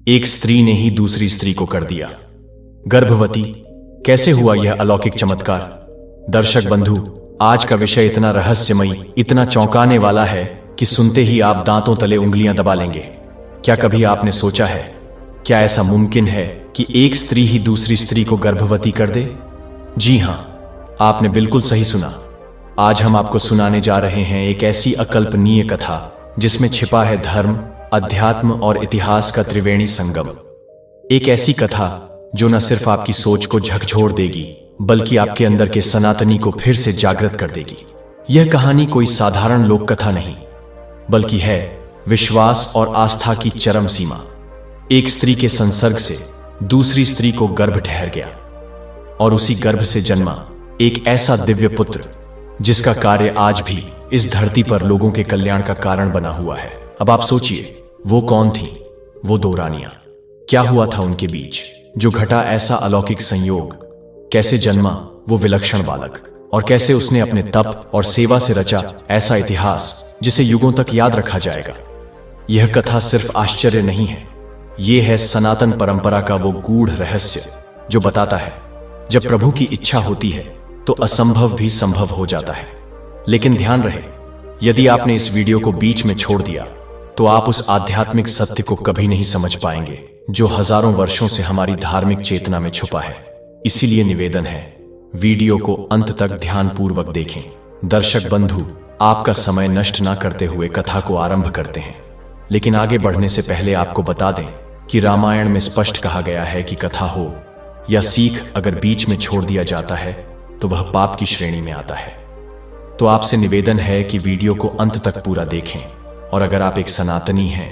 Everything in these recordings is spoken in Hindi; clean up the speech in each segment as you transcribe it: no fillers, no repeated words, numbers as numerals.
एक स्त्री ने ही दूसरी स्त्री को कर दिया गर्भवती। कैसे हुआ यह अलौकिक चमत्कार? दर्शक बंधु, आज का विषय इतना रहस्यमयी, इतना चौंकाने वाला है कि सुनते ही आप दांतों तले उंगलियां दबा लेंगे। क्या कभी आपने सोचा है, क्या ऐसा मुमकिन है कि एक स्त्री ही दूसरी स्त्री को गर्भवती कर दे? जी हां, आपने बिल्कुल सही सुना। आज हम आपको सुनाने जा रहे हैं एक ऐसी अकल्पनीय कथा जिसमें छिपा है धर्म, अध्यात्म और इतिहास का त्रिवेणी संगम। एक ऐसी कथा जो न सिर्फ आपकी सोच को झकझोर देगी, बल्कि आपके अंदर के सनातनी को फिर से जागृत कर देगी। यह कहानी कोई साधारण लोक कथा नहीं, बल्कि है विश्वास और आस्था की चरम सीमा। एक स्त्री के संसर्ग से दूसरी स्त्री को गर्भ ठहर गया और उसी गर्भ से जन्मा एक ऐसा दिव्य पुत्र जिसका कार्य आज भी इस धरती पर लोगों के कल्याण का कारण बना हुआ है। अब आप सोचिए, वो कौन थी वो दो रानियां? क्या हुआ था उनके बीच जो घटा ऐसा अलौकिक संयोग? कैसे जन्मा वो विलक्षण बालक, और कैसे उसने अपने तप और सेवा से रचा ऐसा इतिहास जिसे युगों तक याद रखा जाएगा? यह कथा सिर्फ आश्चर्य नहीं है, यह है सनातन परंपरा का वो गूढ़ रहस्य जो बताता है जब प्रभु की इच्छा होती है तो असंभव भी संभव हो जाता है। लेकिन ध्यान रहे, यदि आपने इस वीडियो को बीच में छोड़ दिया तो आप उस आध्यात्मिक सत्य को कभी नहीं समझ पाएंगे जो हजारों वर्षों से हमारी धार्मिक चेतना में छुपा है। इसीलिए निवेदन है, वीडियो को अंत तक ध्यानपूर्वक देखें। दर्शक बंधु, आपका समय नष्ट ना करते हुए कथा को आरंभ करते हैं। लेकिन आगे बढ़ने से पहले आपको बता दें कि रामायण में स्पष्ट कहा गया है कि कथा हो या सीख अगर बीच में छोड़ दिया जाता है तो वह पाप की श्रेणी में आता है। तो आपसे निवेदन है कि वीडियो को अंत तक पूरा देखें, और अगर आप एक सनातनी हैं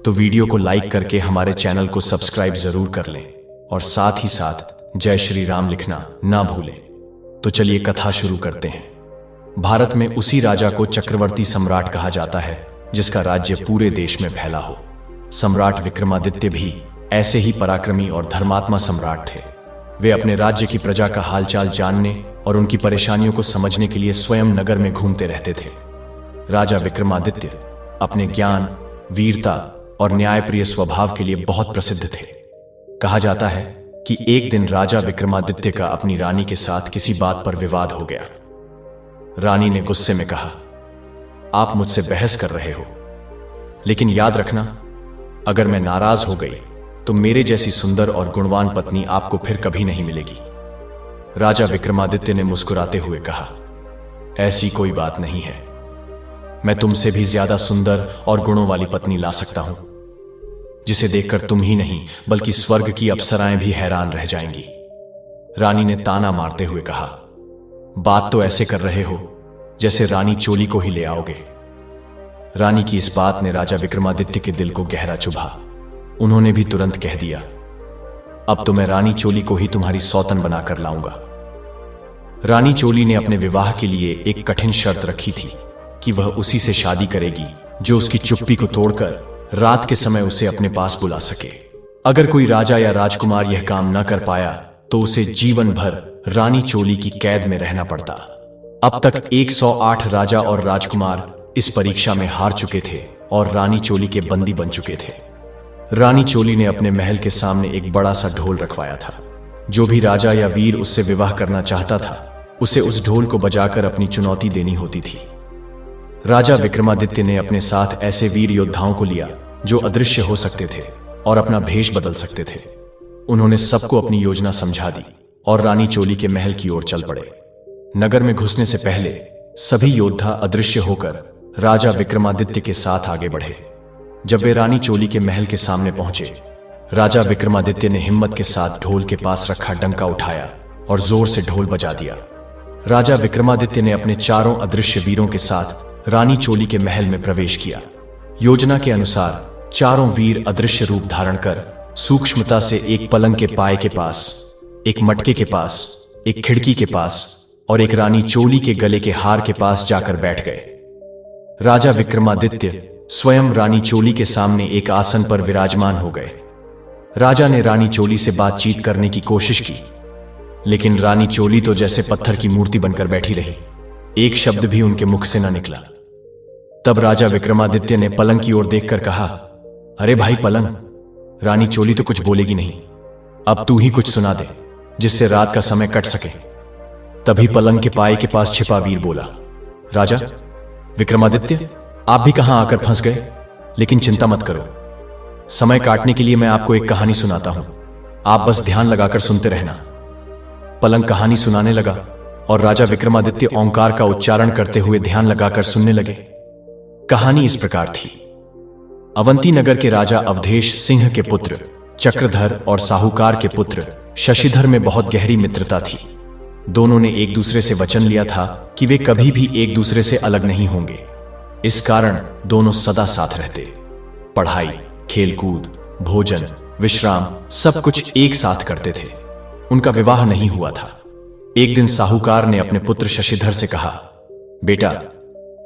तो वीडियो को लाइक करके हमारे चैनल को सब्सक्राइब जरूर कर लें, और साथ ही साथ जय श्री राम लिखना ना भूलें। तो चलिए कथा शुरू करते हैं। भारत में उसी राजा को चक्रवर्ती सम्राट कहा जाता है जिसका राज्य पूरे देश में फैला हो। सम्राट विक्रमादित्य भी ऐसे ही पराक्रमी और धर्मात्मा सम्राट थे। वे अपने राज्य की प्रजा का हालचाल जानने और उनकी परेशानियों को समझने के लिए स्वयं नगर में घूमते रहते थे। राजा विक्रमादित्य अपने ज्ञान, वीरता और न्यायप्रिय स्वभाव के लिए बहुत प्रसिद्ध थे। कहा जाता है कि एक दिन राजा विक्रमादित्य का अपनी रानी के साथ किसी बात पर विवाद हो गया। रानी ने गुस्से में कहा, आप मुझसे बहस कर रहे हो, लेकिन याद रखना, अगर मैं नाराज हो गई तो मेरे जैसी सुंदर और गुणवान पत्नी आपको फिर कभी नहीं मिलेगी। राजा विक्रमादित्य ने मुस्कुराते हुए कहा, ऐसी कोई बात नहीं है, मैं तुमसे भी ज्यादा सुंदर और गुणों वाली पत्नी ला सकता हूं, जिसे देखकर तुम ही नहीं बल्कि स्वर्ग की अप्सराएं भी हैरान रह जाएंगी। रानी ने ताना मारते हुए कहा, बात तो ऐसे कर रहे हो जैसे रानी चोली को ही ले आओगे। रानी की इस बात ने राजा विक्रमादित्य के दिल को गहरा चुभा। उन्होंने भी तुरंत कह दिया, अब तो मैं रानी चोली को ही तुम्हारी सौतन बनाकर लाऊंगा। रानी चोली ने अपने विवाह के लिए एक कठिन शर्त रखी थी कि वह उसी से शादी करेगी जो उसकी चुप्पी को तोड़कर रात के समय उसे अपने पास बुला सके। अगर कोई राजा या राजकुमार यह काम न कर पाया तो उसे जीवन भर रानी चोली की कैद में रहना पड़ता। अब तक 108 राजा और राजकुमार इस परीक्षा में हार चुके थे और रानी चोली के बंदी बन चुके थे। रानी चोली ने अपने महल के सामने एक बड़ा सा ढोल रखवाया था। जो भी राजा या वीर उससे विवाह करना चाहता था, उसे उस ढोल को बजाकर अपनी चुनौती देनी होती थी। राजा विक्रमादित्य ने अपने साथ ऐसे वीर योद्धाओं को लिया जो अदृश्य हो सकते थे और अपना भेष बदल सकते थे। उन्होंने सबको अपनी योजना समझा दी और रानी चोली के महल की ओर चल पड़े। नगर में घुसने से पहले सभी योद्धा अदृश्य होकर राजा विक्रमादित्य के साथ आगे बढ़े। जब वे रानी चोली के महल के सामने पहुंचे, राजा विक्रमादित्य ने हिम्मत के साथ ढोल के पास रखा डंका उठाया और जोर से ढोल बजा दिया। राजा विक्रमादित्य ने अपने चारों अदृश्य वीरों के साथ रानी चोली के महल में प्रवेश किया। योजना के अनुसार चारों वीर अदृश्य रूप धारण कर सूक्ष्मता से एक पलंग के पाए के पास, एक मटके के पास, एक खिड़की के पास और एक रानी चोली के गले के हार के पास जाकर बैठ गए। राजा विक्रमादित्य स्वयं रानी चोली के सामने एक आसन पर विराजमान हो गए। राजा ने रानी चोली से बातचीत करने की कोशिश की, लेकिन रानी चोली तो जैसे पत्थर की मूर्ति बनकर बैठी रही। एक शब्द भी उनके मुख से न निकला। तब राजा विक्रमादित्य ने पलंग की ओर देखकर कहा, अरे भाई पलंग, रानी चोली तो कुछ बोलेगी नहीं, अब तू ही कुछ सुना दे जिससे रात का समय कट सके। तभी पलंग के पाए के पास छिपा वीर बोला, राजा विक्रमादित्य, आप भी कहां आकर फंस गए? लेकिन चिंता मत करो, समय काटने के लिए मैं आपको एक कहानी सुनाता हूं, आप बस ध्यान लगाकर सुनते रहना। पलंग कहानी सुनाने लगा और राजा विक्रमादित्य ओंकार का उच्चारण करते हुए ध्यान लगाकर सुनने लगे। कहानी इस प्रकार थी। अवंती नगर के राजा अवधेश सिंह के पुत्र चक्रधर और साहूकार के पुत्र शशिधर में बहुत गहरी मित्रता थी। दोनों ने एक दूसरे से वचन लिया था कि वे कभी भी एक दूसरे से अलग नहीं होंगे। इस कारण दोनों सदा साथ रहते। पढ़ाई, खेलकूद, भोजन, विश्राम सब कुछ एक साथ करते थे। उनका विवाह नहीं हुआ था। एक दिन साहूकार ने अपने पुत्र शशिधर से कहा, बेटा,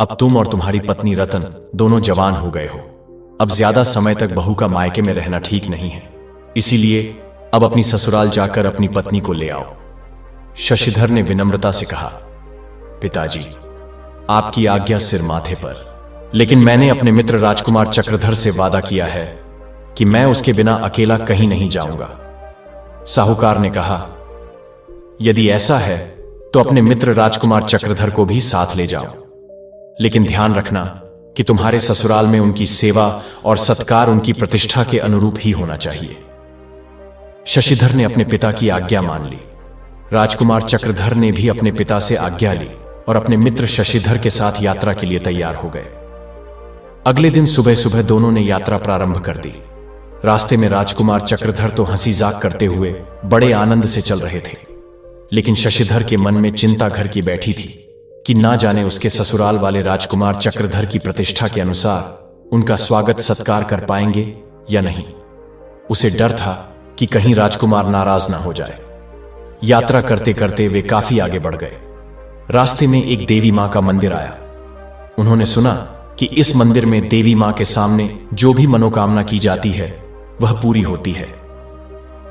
अब तुम और तुम्हारी पत्नी रतन दोनों जवान हो गए हो। अब ज्यादा समय तक बहू का मायके में रहना ठीक नहीं है, इसीलिए अब अपनी ससुराल जाकर अपनी पत्नी को ले आओ। शशिधर ने विनम्रता से कहा, पिताजी, आपकी आज्ञा सिर माथे पर, लेकिन मैंने अपने मित्र राजकुमार चक्रधर से वादा किया है कि मैं उसके बिना अकेला कहीं नहीं जाऊंगा। साहूकार ने कहा, यदि ऐसा है तो अपने मित्र राजकुमार चक्रधर को भी साथ ले जाओ, लेकिन ध्यान रखना कि तुम्हारे ससुराल में उनकी सेवा और सत्कार उनकी प्रतिष्ठा के अनुरूप ही होना चाहिए। शशिधर ने अपने पिता की आज्ञा मान ली। राजकुमार चक्रधर ने भी अपने पिता से आज्ञा ली और अपने मित्र शशिधर के साथ यात्रा के लिए तैयार हो गए। अगले दिन सुबह सुबह दोनों ने यात्रा प्रारंभ कर दी। रास्ते में राजकुमार चक्रधर तो हंसी जाक करते हुए बड़े आनंद से चल रहे थे, लेकिन शशिधर के मन में चिंता घर की बैठी थी कि ना जाने उसके ससुराल वाले राजकुमार चक्रधर की प्रतिष्ठा के अनुसार उनका स्वागत सत्कार कर पाएंगे या नहीं। उसे डर था कि कहीं राजकुमार नाराज ना हो जाए। यात्रा करते करते वे काफी आगे बढ़ गए। रास्ते में एक देवी मां का मंदिर आया। उन्होंने सुना कि इस मंदिर में देवी मां के सामने जो भी मनोकामना की जाती है वह पूरी होती है।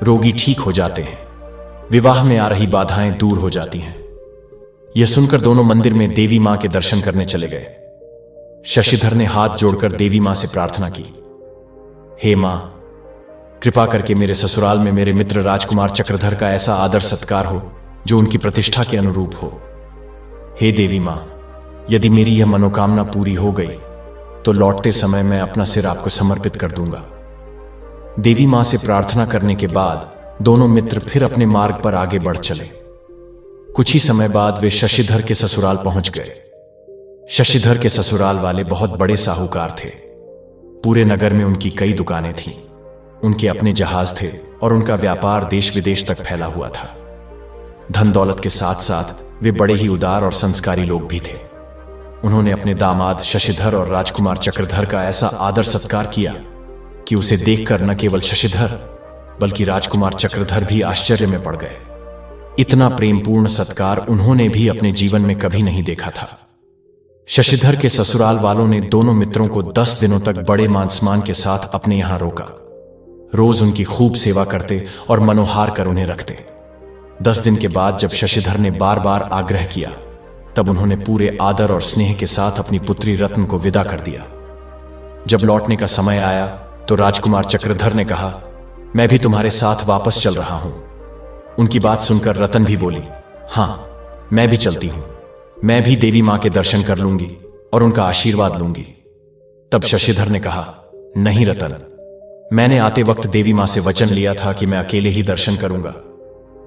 रोगी ठीक हो जाते हैं, विवाह में आ रही बाधाएं दूर हो जाती हैं। यह सुनकर दोनों मंदिर में देवी मां के दर्शन करने चले गए। शशिधर ने हाथ जोड़कर देवी मां से प्रार्थना की, हे मां, कृपा करके मेरे ससुराल में मेरे मित्र राजकुमार चक्रधर का ऐसा आदर सत्कार हो जो उनकी प्रतिष्ठा के अनुरूप हो। हे देवी मां, यदि मेरी यह मनोकामना पूरी हो गई तो लौटते समय मैं अपना सिर आपको समर्पित कर दूंगा। देवी मां से प्रार्थना करने के बाद दोनों मित्र फिर अपने मार्ग पर आगे बढ़ चले। कुछ ही समय बाद वे शशिधर के ससुराल पहुंच गए। शशिधर के ससुराल वाले बहुत बड़े साहूकार थे। पूरे नगर में उनकी कई दुकानें थीं। उनके अपने जहाज थे और उनका व्यापार देश विदेश तक फैला हुआ था। धन दौलत के साथ साथ वे बड़े ही उदार और संस्कारी लोग भी थे। उन्होंने अपने दामाद शशिधर और राजकुमार चक्रधर का ऐसा आदर सत्कार किया कि उसे देखकर न केवल शशिधर बल्कि राजकुमार चक्रधर भी आश्चर्य में पड़ गए। इतना प्रेमपूर्ण सत्कार उन्होंने भी अपने जीवन में कभी नहीं देखा था। शशिधर के ससुराल वालों ने दोनों मित्रों को 10 दिनों तक बड़े मान सम्मान के साथ अपने यहां रोका। रोज उनकी खूब सेवा करते और मनोहार कर उन्हें रखते। 10 दिन के बाद जब शशिधर ने बार बार आग्रह किया, तब उन्होंने पूरे आदर और स्नेह के साथ अपनी पुत्री रत्न को विदा कर दिया। जब लौटने का समय आया तो राजकुमार चक्रधर ने कहा, मैं भी तुम्हारे साथ वापस चल रहा हूं। उनकी बात सुनकर रतन भी बोली, हां, मैं भी चलती हूं। मैं भी देवी मां के दर्शन कर लूंगी और उनका आशीर्वाद लूंगी। तब शशिधर ने कहा, नहीं रतन, मैंने आते वक्त देवी मां से वचन लिया था कि मैं अकेले ही दर्शन करूंगा,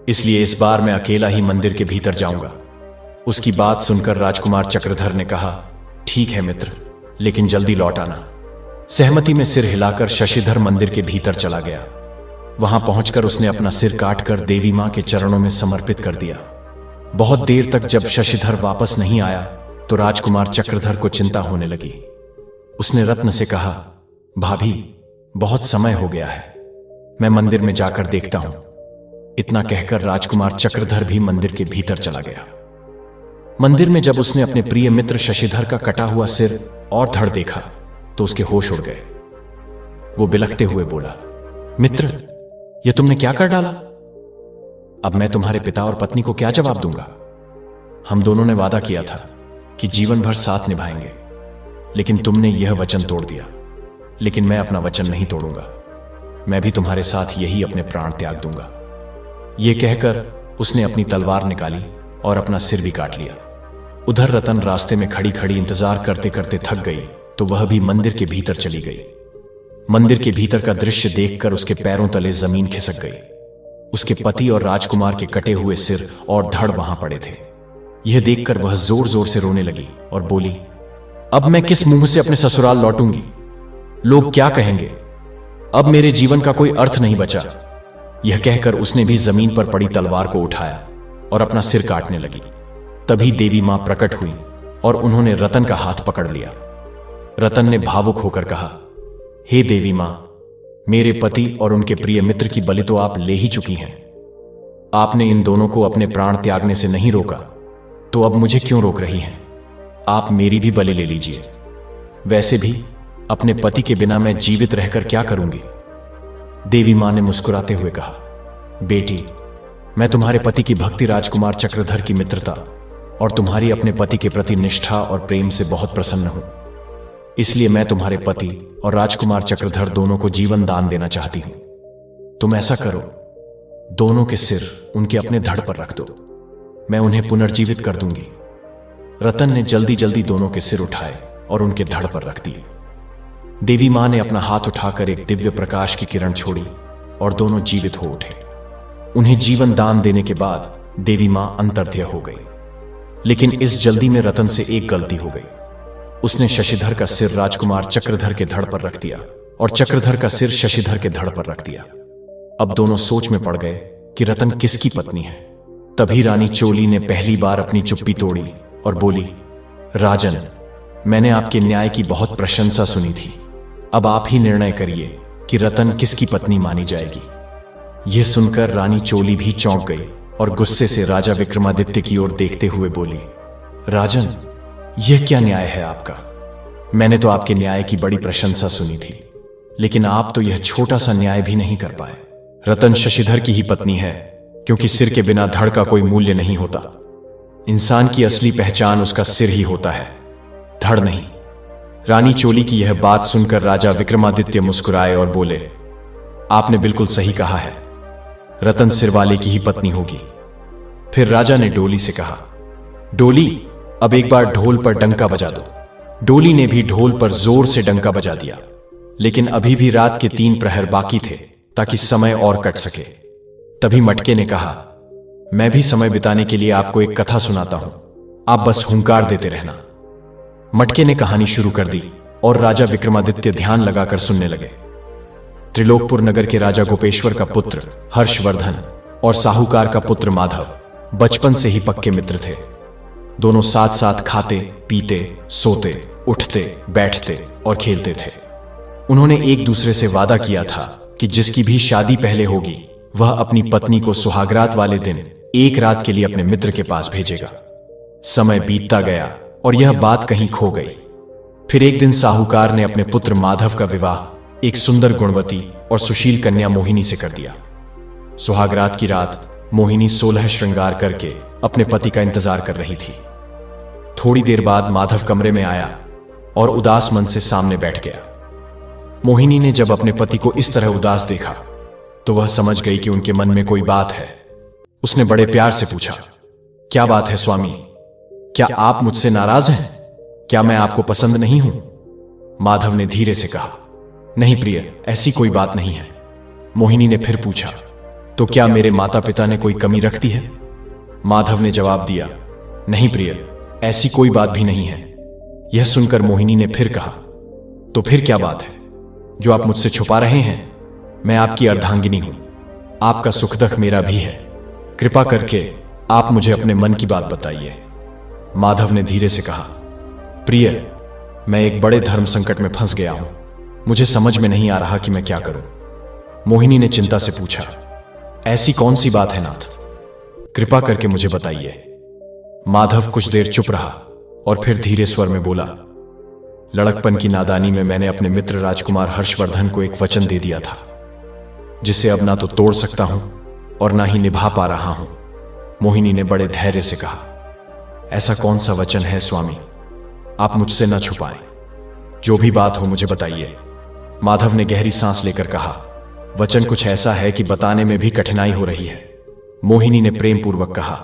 इसलिए इस बार मैं अकेला ही मंदिर के भीतर जाऊंगा। उसकी बात सुनकर राजकुमार चक्रधर ने कहा, ठीक है मित्र, लेकिन जल्दी लौट आना। सहमति में सिर हिलाकर शशिधर मंदिर के भीतर चला गया। वहां पहुंचकर उसने अपना सिर काटकर देवी मां के चरणों में समर्पित कर दिया। बहुत देर तक जब शशिधर वापस नहीं आया तो राजकुमार चक्रधर को चिंता होने लगी। उसने रत्न से कहा, भाभी, बहुत समय हो गया है, मैं मंदिर में जाकर देखता हूं। इतना कहकर राजकुमार चक्रधर भी मंदिर के भीतर चला गया। मंदिर में जब उसने अपने प्रिय मित्र शशिधर का कटा हुआ सिर और धड़ देखा तो उसके होश उड़ गए। वो बिलखते हुए बोला, मित्र, यह तुमने क्या कर डाला? अब मैं तुम्हारे पिता और पत्नी को क्या जवाब दूंगा? हम दोनों ने वादा किया था कि जीवन भर साथ निभाएंगे, लेकिन तुमने यह वचन तोड़ दिया। लेकिन मैं अपना वचन नहीं तोड़ूंगा। मैं भी तुम्हारे साथ यही अपने प्राण त्याग दूंगा। यह कहकर उसने अपनी तलवार निकाली और अपना सिर भी काट लिया। उधर रतन रास्ते में खड़ी खड़ी इंतजार करते करते थक गई तो वह भी मंदिर के भीतर चली गई। मंदिर के भीतर का दृश्य देखकर उसके पैरों तले जमीन खिसक गई। उसके पति और राजकुमार के कटे हुए सिर और धड़ वहां पड़े थे। यह देखकर वह जोर जोर से रोने लगी और बोली, अब मैं किस मुंह से अपने ससुराल लौटूंगी? लोग क्या कहेंगे? अब मेरे जीवन का कोई अर्थ नहीं बचा। यह कहकर उसने भी जमीन पर पड़ी तलवार को उठाया और अपना सिर काटने लगी। तभी देवी मां प्रकट हुई और उन्होंने रतन का हाथ पकड़ लिया। रतन ने भावुक होकर कहा, हे देवी मां, मेरे पति और उनके प्रिय मित्र की बलि तो आप ले ही चुकी हैं। आपने इन दोनों को अपने प्राण त्यागने से नहीं रोका, तो अब मुझे क्यों रोक रही हैं? आप मेरी भी बलि ले लीजिए। वैसे भी अपने पति के बिना मैं जीवित रहकर क्या करूंगी? देवी मां ने मुस्कुराते हुए कहा, बेटी, मैं तुम्हारे पति की भक्ति राजकुमार चक्रधर की मित्रता और तुम्हारी अपने पति के प्रति निष्ठा और प्रेम से बहुत प्रसन्न हूं। इसलिए मैं तुम्हारे पति और राजकुमार चक्रधर दोनों को जीवन दान देना चाहती हूं। तुम ऐसा करो, दोनों के सिर उनके अपने धड़ पर रख दो, मैं उन्हें पुनर्जीवित कर दूंगी। रतन ने जल्दी जल्दी दोनों के सिर उठाए और उनके धड़ पर रख दिए। देवी मां ने अपना हाथ उठाकर एक दिव्य प्रकाश की किरण छोड़ी और दोनों जीवित हो उठे। उन्हें जीवन दान देने के बाद देवी मां अंतर्ध्य हो गई। लेकिन इस जल्दी में रतन से एक गलती हो गई। उसने शशिधर का सिर राजकुमार चक्रधर के धड़ पर रख दिया और चक्रधर का सिर शशिधर के धड़ पर रख दिया। अब दोनों सोच में पड़ गए कि रतन किसकी पत्नी है। तभी रानी चोली ने पहली बार अपनी चुप्पी तोड़ी और बोली, राजन, मैंने आपके न्याय की बहुत प्रशंसा सुनी थी। अब आप ही निर्णय करिए कि रतन किसकी पत्नी मानी जाएगी। यह सुनकर रानी चोली भी चौंक गई और गुस्से से राजा विक्रमादित्य की ओर देखते हुए बोली, राजन, यह क्या न्याय है आपका? मैंने तो आपके न्याय की बड़ी प्रशंसा सुनी थी, लेकिन आप तो यह छोटा सा न्याय भी नहीं कर पाए। रतन शशिधर की ही पत्नी है, क्योंकि सिर के बिना धड़ का कोई मूल्य नहीं होता। इंसान की असली पहचान उसका सिर ही होता है, धड़ नहीं। रानी चोली की यह बात सुनकर राजा विक्रमादित्य मुस्कुराए और बोले, आपने बिल्कुल सही कहा है, रतन सिर वाले की ही पत्नी होगी। फिर राजा ने डोली से कहा, डोली, अब एक बार ढोल पर डंका बजा दो। डोली ने भी ढोल पर जोर से डंका बजा दिया, लेकिन अभी भी रात के 3 प्रहर बाकी थे ताकि समय और कट सके। तभी मटके ने कहा, मैं भी समय बिताने के लिए आपको एक कथा सुनाता हूं, आप बस हुंकार देते रहना। मटके ने कहानी शुरू कर दी और राजा विक्रमादित्य ध्यान लगाकर सुनने लगे। त्रिलोकपुर नगर के राजा गोपेश्वर का पुत्र हर्षवर्धन और साहूकार का पुत्र माधव बचपन से ही पक्के मित्र थे। दोनों साथ साथ खाते, पीते, सोते, उठते, बैठते और खेलते थे। उन्होंने एक दूसरे से वादा किया था कि जिसकी भी शादी पहले होगी वह अपनी पत्नी को सुहागरात वाले दिन एक रात के लिए अपने मित्र के पास भेजेगा। समय बीतता गया और यह बात कहीं खो गई। फिर एक दिन साहूकार ने अपने पुत्र माधव का विवाह एक सुंदर, गुणवती और सुशील कन्या मोहिनी से कर दिया। सुहागरात की रात मोहिनी 16 श्रृंगार करके अपने पति का इंतजार कर रही थी। थोड़ी देर बाद माधव कमरे में आया और उदास मन से सामने बैठ गया। मोहिनी ने जब अपने पति को इस तरह उदास देखा तो वह समझ गई कि उनके मन में कोई बात है। उसने बड़े प्यार से पूछा, क्या बात है स्वामी? क्या आप मुझसे नाराज हैं? क्या मैं आपको पसंद नहीं हूं? माधव ने धीरे से कहा, नहीं प्रिय, ऐसी कोई बात नहीं है। मोहिनी ने फिर पूछा, तो क्या मेरे माता पिता ने कोई कमी रख दी है? माधव ने जवाब दिया, नहीं प्रिय, ऐसी कोई बात भी नहीं है। यह सुनकर मोहिनी ने फिर कहा, तो फिर क्या बात है जो आप मुझसे छुपा रहे हैं? मैं आपकी अर्धांगिनी हूं, आपका सुख दुख मेरा भी है। कृपा करके आप मुझे अपने मन की बात बताइए। माधव ने धीरे से कहा, प्रिय, मैं एक बड़े धर्म संकट में फंस गया हूं, मुझे समझ में नहीं आ रहा कि मैं क्या करूं। मोहिनी ने चिंता से पूछा, ऐसी कौन सी बात है नाथ? कृपा करके मुझे बताइए। माधव कुछ देर चुप रहा और फिर धीरे स्वर में बोला, लड़कपन की नादानी में मैंने अपने मित्र राजकुमार हर्षवर्धन को एक वचन दे दिया था, जिसे अब ना तो तोड़ सकता हूं और ना ही निभा पा रहा हूं। मोहिनी ने बड़े धैर्य से कहा, ऐसा कौन सा वचन है स्वामी? आप मुझसे न छुपाएं, जो भी बात हो मुझे बताइए। माधव ने गहरी सांस लेकर कहा, वचन कुछ ऐसा है कि बताने में भी कठिनाई हो रही है। मोहिनी ने प्रेम पूर्वक कहा,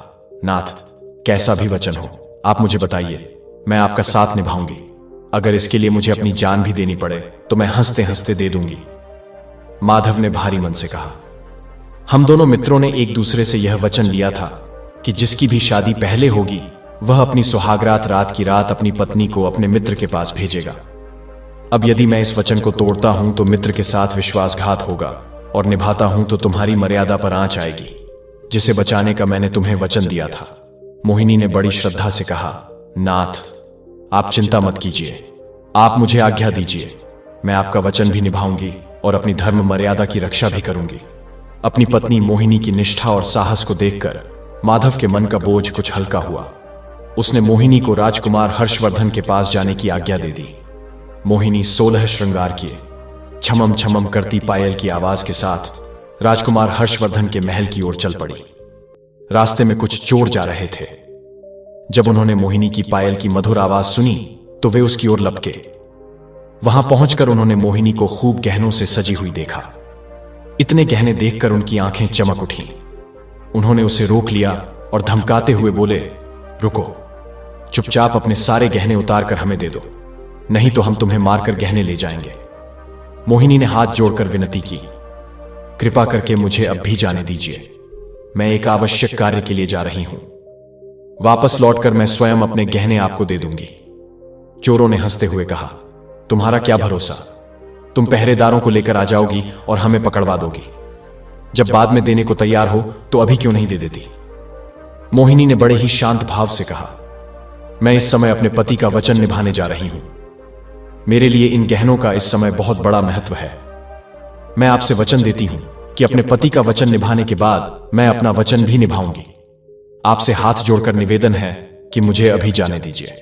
नाथ, कैसा भी वचन हो आप मुझे बताइए, मैं आपका साथ निभाऊंगी। अगर इसके लिए मुझे अपनी जान भी देनी पड़े तो मैं हंसते हंसते दे दूंगी। माधव ने भारी मन से कहा, हम दोनों मित्रों ने एक दूसरे से यह वचन लिया था कि जिसकी भी शादी पहले होगी वह अपनी सुहागरात रात की रात अपनी पत्नी को अपने मित्र के पास भेजेगा। अब यदि मैं इस वचन को तोड़ता हूं तो मित्र के साथ विश्वासघात होगा और निभाता हूं तो तुम्हारी मर्यादा पर आंच आएगी, जिसे बचाने का मैंने तुम्हें वचन दिया था। मोहिनी ने बड़ी श्रद्धा से कहा, नाथ, आप चिंता मत कीजिए, आप मुझे आज्ञा दीजिए, मैं आपका वचन भी निभाऊंगी और अपनी धर्म मर्यादा की रक्षा भी करूंगी। अपनी पत्नी मोहिनी की निष्ठा और साहस को देखकर माधव के मन का बोझ कुछ हल्का हुआ। उसने मोहिनी को राजकुमार हर्षवर्धन के पास जाने की आज्ञा दे दी। मोहिनी 16 श्रृंगार किए छमम छमम करती पायल की आवाज के साथ राजकुमार हर्षवर्धन के महल की ओर चल पड़ी। रास्ते में कुछ चोर जा रहे थे। जब उन्होंने मोहिनी की पायल की मधुर आवाज सुनी तो वे उसकी ओर लपके। वहां पहुंचकर उन्होंने मोहिनी को खूब गहनों से सजी हुई देखा। इतने गहने देखकर उनकी आंखें चमक उठीं। उन्होंने उसे रोक लिया और धमकाते हुए बोले, रुको, चुपचाप अपने सारे गहने उतार कर हमें दे दो, नहीं तो हम तुम्हें मारकर गहने ले जाएंगे। मोहिनी ने हाथ जोड़कर विनती की, कृपा करके मुझे अब भी जाने दीजिए, मैं एक आवश्यक कार्य के लिए जा रही हूं। वापस लौटकर मैं स्वयं अपने गहने आपको दे दूंगी। चोरों ने हंसते हुए कहा, तुम्हारा क्या भरोसा, तुम पहरेदारों को लेकर आ जाओगी और हमें पकड़वा दोगी। जब बाद में देने को तैयार हो तो अभी क्यों नहीं दे देती। मोहिनी ने बड़े ही शांत भाव से कहा, मैं इस समय अपने पति का वचन निभाने जा रही हूं। मेरे लिए इन गहनों का इस समय बहुत बड़ा महत्व है। मैं आपसे वचन देती हूं कि अपने पति का वचन निभाने के बाद मैं अपना वचन भी निभाऊंगी। आपसे हाथ जोड़कर निवेदन है कि मुझे अभी जाने दीजिए।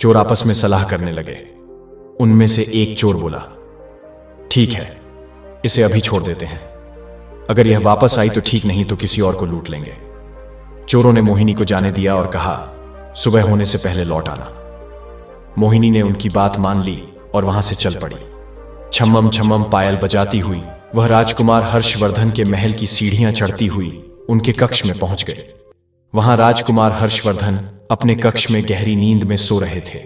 चोर आपस में सलाह करने लगे। उनमें से एक चोर बोला, ठीक है, इसे अभी छोड़ देते हैं, अगर यह वापस आई तो ठीक, नहीं तो किसी और को लूट लेंगे। चोरों ने मोहिनी को जाने दिया और कहा, सुबह होने से पहले लौट आना। मोहिनी ने उनकी बात मान ली और वहां से चल पड़ी। छम्मम छम्मम पायल बजाती हुई वह राजकुमार हर्षवर्धन के महल की सीढ़ियां चढ़ती हुई उनके कक्ष में पहुंच गए। वहां राजकुमार हर्षवर्धन अपने कक्ष में गहरी नींद में सो रहे थे।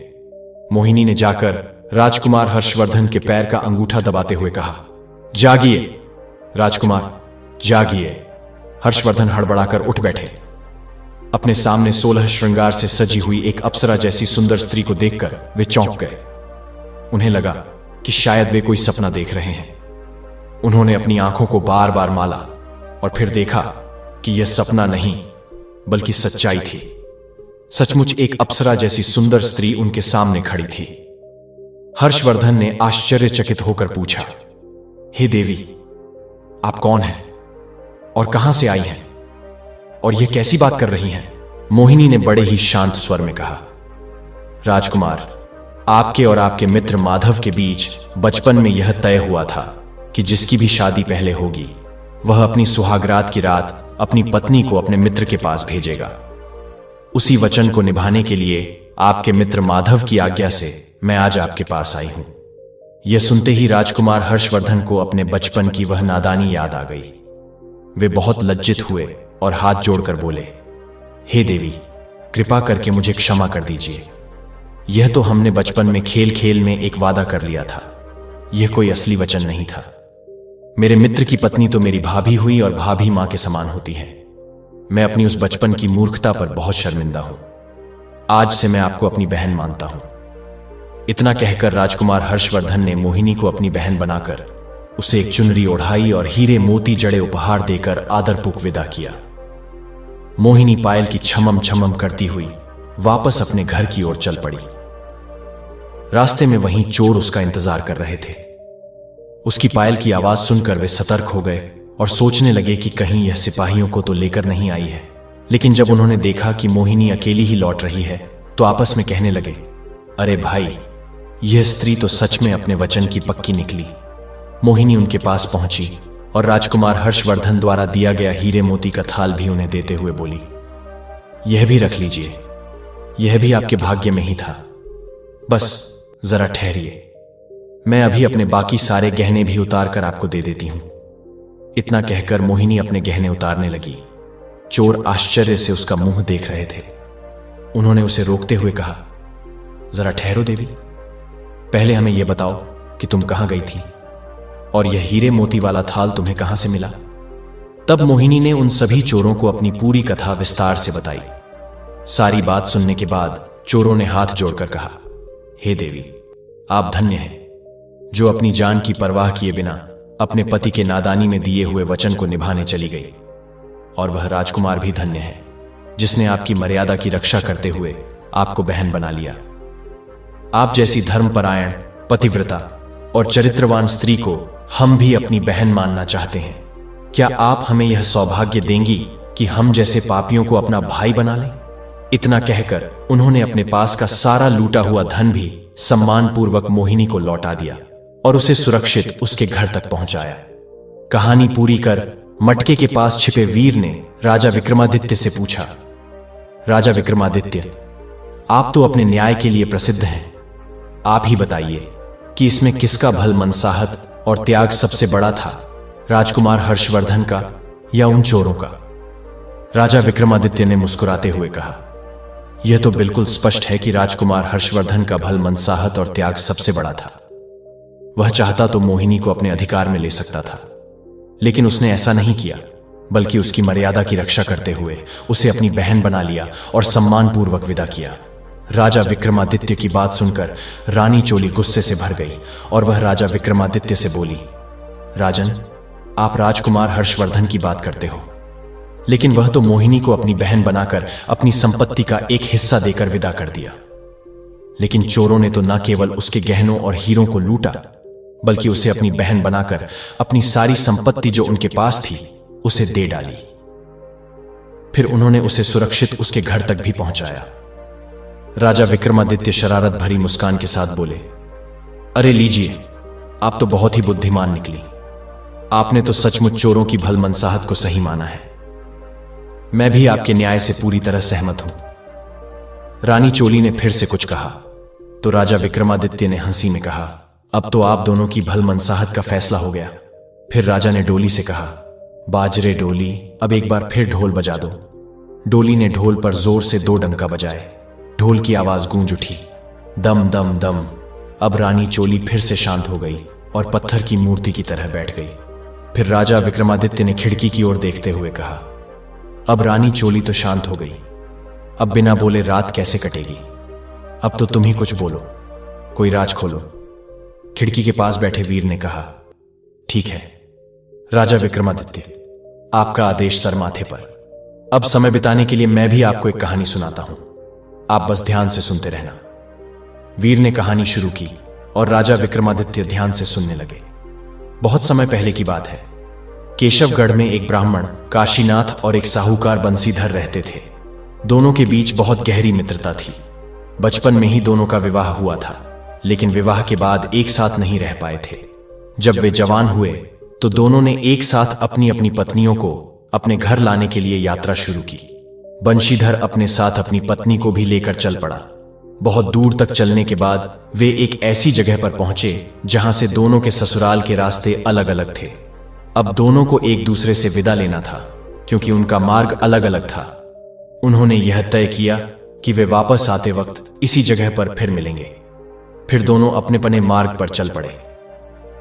मोहिनी ने जाकर राजकुमार हर्षवर्धन के पैर का अंगूठा दबाते हुए कहा, जागिए राजकुमार, जागिए। हर्षवर्धन हड़बड़ाकर उठ बैठे। अपने सामने 16 श्रृंगार से सजी हुई एक अप्सरा जैसी सुंदर स्त्री को देखकर वे चौंक गए। उन्हें लगा कि शायद वे कोई सपना देख रहे हैं। उन्होंने अपनी आंखों को बार बार माला और फिर देखा कि यह सपना नहीं बल्कि सच्चाई थी। सचमुच एक अप्सरा जैसी सुंदर स्त्री उनके सामने खड़ी थी। हर्षवर्धन ने आश्चर्यचकित होकर पूछा, हे देवी, आप कौन हैं और कहां से आई हैं और यह कैसी बात कर रही हैं? मोहिनी ने बड़े ही शांत स्वर में कहा, राजकुमार, आपके और आपके मित्र माधव के बीच बचपन में यह तय हुआ था कि जिसकी भी शादी पहले होगी वह अपनी सुहागरात की रात अपनी पत्नी को अपने मित्र के पास भेजेगा। उसी वचन को निभाने के लिए आपके मित्र माधव की आज्ञा से मैं आज आपके पास आई हूं। यह सुनते ही राजकुमार हर्षवर्धन को अपने बचपन की वह नादानी याद आ गई। वे बहुत लज्जित हुए और हाथ जोड़कर बोले, हे देवी, कृपा करके मुझे क्षमा कर दीजिए। यह तो हमने बचपन में खेल खेल में एक वादा कर लिया था, यह कोई असली वचन नहीं था। मेरे मित्र की पत्नी तो मेरी भाभी हुई और भाभी मां के समान होती है। मैं अपनी उस बचपन की मूर्खता पर बहुत शर्मिंदा हूं। आज से मैं आपको अपनी बहन मानता हूं। इतना कहकर राजकुमार हर्षवर्धन ने मोहिनी को अपनी बहन बनाकर उसे एक चुनरी ओढ़ाई और हीरे मोती जड़े उपहार देकर आदरपूर्वक विदा किया। मोहिनी पायल की छमम छमम करती हुई वापस अपने घर की ओर चल पड़ी। रास्ते में वहीं चोर उसका इंतजार कर रहे थे। उसकी पायल की आवाज सुनकर वे सतर्क हो गए और सोचने लगे कि कहीं यह सिपाहियों को तो लेकर नहीं आई है। लेकिन जब उन्होंने देखा कि मोहिनी अकेली ही लौट रही है तो आपस में कहने लगे, अरे भाई, यह स्त्री तो सच में अपने वचन की पक्की निकली। मोहिनी उनके पास पहुंची और राजकुमार हर्षवर्धन द्वारा दिया गया हीरे मोती का थाल भी उन्हें देते हुए बोली, यह भी रख लीजिए, यह भी आपके भाग्य में ही था। बस जरा ठहरिए, मैं अभी अपने बाकी सारे गहने भी उतार कर आपको दे देती हूं। इतना कहकर मोहिनी अपने गहने उतारने लगी। चोर आश्चर्य से उसका मुंह देख रहे थे। उन्होंने उसे रोकते हुए कहा, जरा ठहरो देवी, पहले हमें यह बताओ कि तुम कहां गई थी और यह हीरे मोती वाला थाल तुम्हें कहां से मिला। तब मोहिनी ने उन सभी चोरों को अपनी पूरी कथा विस्तार से बताई। सारी बात सुनने के बाद चोरों ने हाथ जोड़कर कहा, हे देवी, आप धन्य हैं जो अपनी जान की परवाह किए बिना अपने पति के नादानी में दिए हुए वचन को निभाने चली गई। और वह राजकुमार भी धन्य है जिसने आपकी मर्यादा की रक्षा करते हुए आपको बहन बना लिया। आप जैसी धर्मपरायण, पतिव्रता और चरित्रवान स्त्री को हम भी अपनी बहन मानना चाहते हैं। क्या आप हमें यह सौभाग्य देंगी कि हम जैसे पापियों को अपना भाई बना लें? इतना कहकर उन्होंने अपने पास का सारा लूटा हुआ धन भी सम्मानपूर्वक मोहिनी को लौटा दिया और उसे सुरक्षित उसके घर तक पहुंचाया। कहानी पूरी कर मटके के पास छिपे वीर ने राजा विक्रमादित्य से पूछा, राजा विक्रमादित्य, आप तो अपने न्याय के लिए प्रसिद्ध हैं। आप ही बताइए कि इसमें किसका भल मनसाहत और त्याग सबसे बड़ा था, राजकुमार हर्षवर्धन का या उन चोरों का? राजा विक्रमादित्य ने मुस्कुराते हुए कहा, यह तो बिल्कुल स्पष्ट है कि राजकुमार हर्षवर्धन का भल मनसाहत और त्याग सबसे बड़ा था। वह चाहता तो मोहिनी को अपने अधिकार में ले सकता था, लेकिन उसने ऐसा नहीं किया, बल्कि उसकी मर्यादा की रक्षा करते हुए उसे अपनी बहन बना लिया और सम्मानपूर्वक विदा किया। राजा विक्रमादित्य की बात सुनकर रानी चोली गुस्से से भर गई और वह राजा विक्रमादित्य से बोली, राजन, आप राजकुमार हर्षवर्धन की बात करते हो, लेकिन वह तो मोहिनी को अपनी बहन बनाकर अपनी संपत्ति का एक हिस्सा देकर विदा कर दिया। लेकिन चोरों ने तो न केवल उसके गहनों और हीरों को लूटा, बल्कि उसे अपनी बहन बनाकर अपनी सारी संपत्ति जो उनके पास थी उसे दे डाली। फिर उन्होंने उसे सुरक्षित उसके घर तक भी पहुंचाया। राजा विक्रमादित्य शरारत भरी मुस्कान के साथ बोले, अरे लीजिए, आप तो बहुत ही बुद्धिमान निकली। आपने तो सचमुच चोरों की भल मनसाहत को सही माना है। मैं भी आपके न्याय से पूरी तरह सहमत हूं। रानी चोली ने फिर से कुछ कहा तो राजा विक्रमादित्य ने हंसी में कहा, अब तो आप दोनों की भल मनसाहत का फैसला हो गया। फिर राजा ने डोली से कहा, बाजरे डोली, अब एक बार फिर ढोल बजा दो। डोली ने ढोल पर जोर से 2 डंका बजाए। ढोल की आवाज गूंज उठी, दम दम दम। अब रानी चोली फिर से शांत हो गई और पत्थर की मूर्ति की तरह बैठ गई। फिर राजा विक्रमादित्य ने खिड़की की ओर देखते हुए कहा, अब रानी चोली तो शांत हो गई, अब बिना बोले रात कैसे कटेगी? अब तो तुम ही कुछ बोलो, कोई राज खोलो। खिड़की के पास बैठे वीर ने कहा, ठीक है राजा विक्रमादित्य, आपका आदेश सर माथे पर। अब समय बिताने के लिए मैं भी आपको एक कहानी सुनाता हूं, आप बस ध्यान से सुनते रहना। वीर ने कहानी शुरू की और राजा विक्रमादित्य ध्यान से सुनने लगे। बहुत समय पहले की बात है। केशवगढ़ में एक ब्राह्मण काशीनाथ और एक साहूकार बंसीधर रहते थे। दोनों के बीच बहुत गहरी मित्रता थी। बचपन में ही दोनों का विवाह हुआ था, लेकिन विवाह के बाद एक साथ नहीं रह पाए थे। जब वे जवान हुए तो दोनों ने एक साथ अपनी अपनी पत्नियों को अपने घर लाने के लिए यात्रा शुरू की। बंशीधर अपने साथ अपनी पत्नी को भी लेकर चल पड़ा। बहुत दूर तक चलने के बाद वे एक ऐसी जगह पर पहुंचे जहां से दोनों के ससुराल के रास्ते अलग अलग थे। अब दोनों को एक दूसरे से विदा लेना था, क्योंकि उनका मार्ग अलग अलग था। उन्होंने यह तय किया कि वे वापस आते वक्त इसी जगह पर फिर मिलेंगे। फिर दोनों अपने अपने मार्ग पर चल पड़े।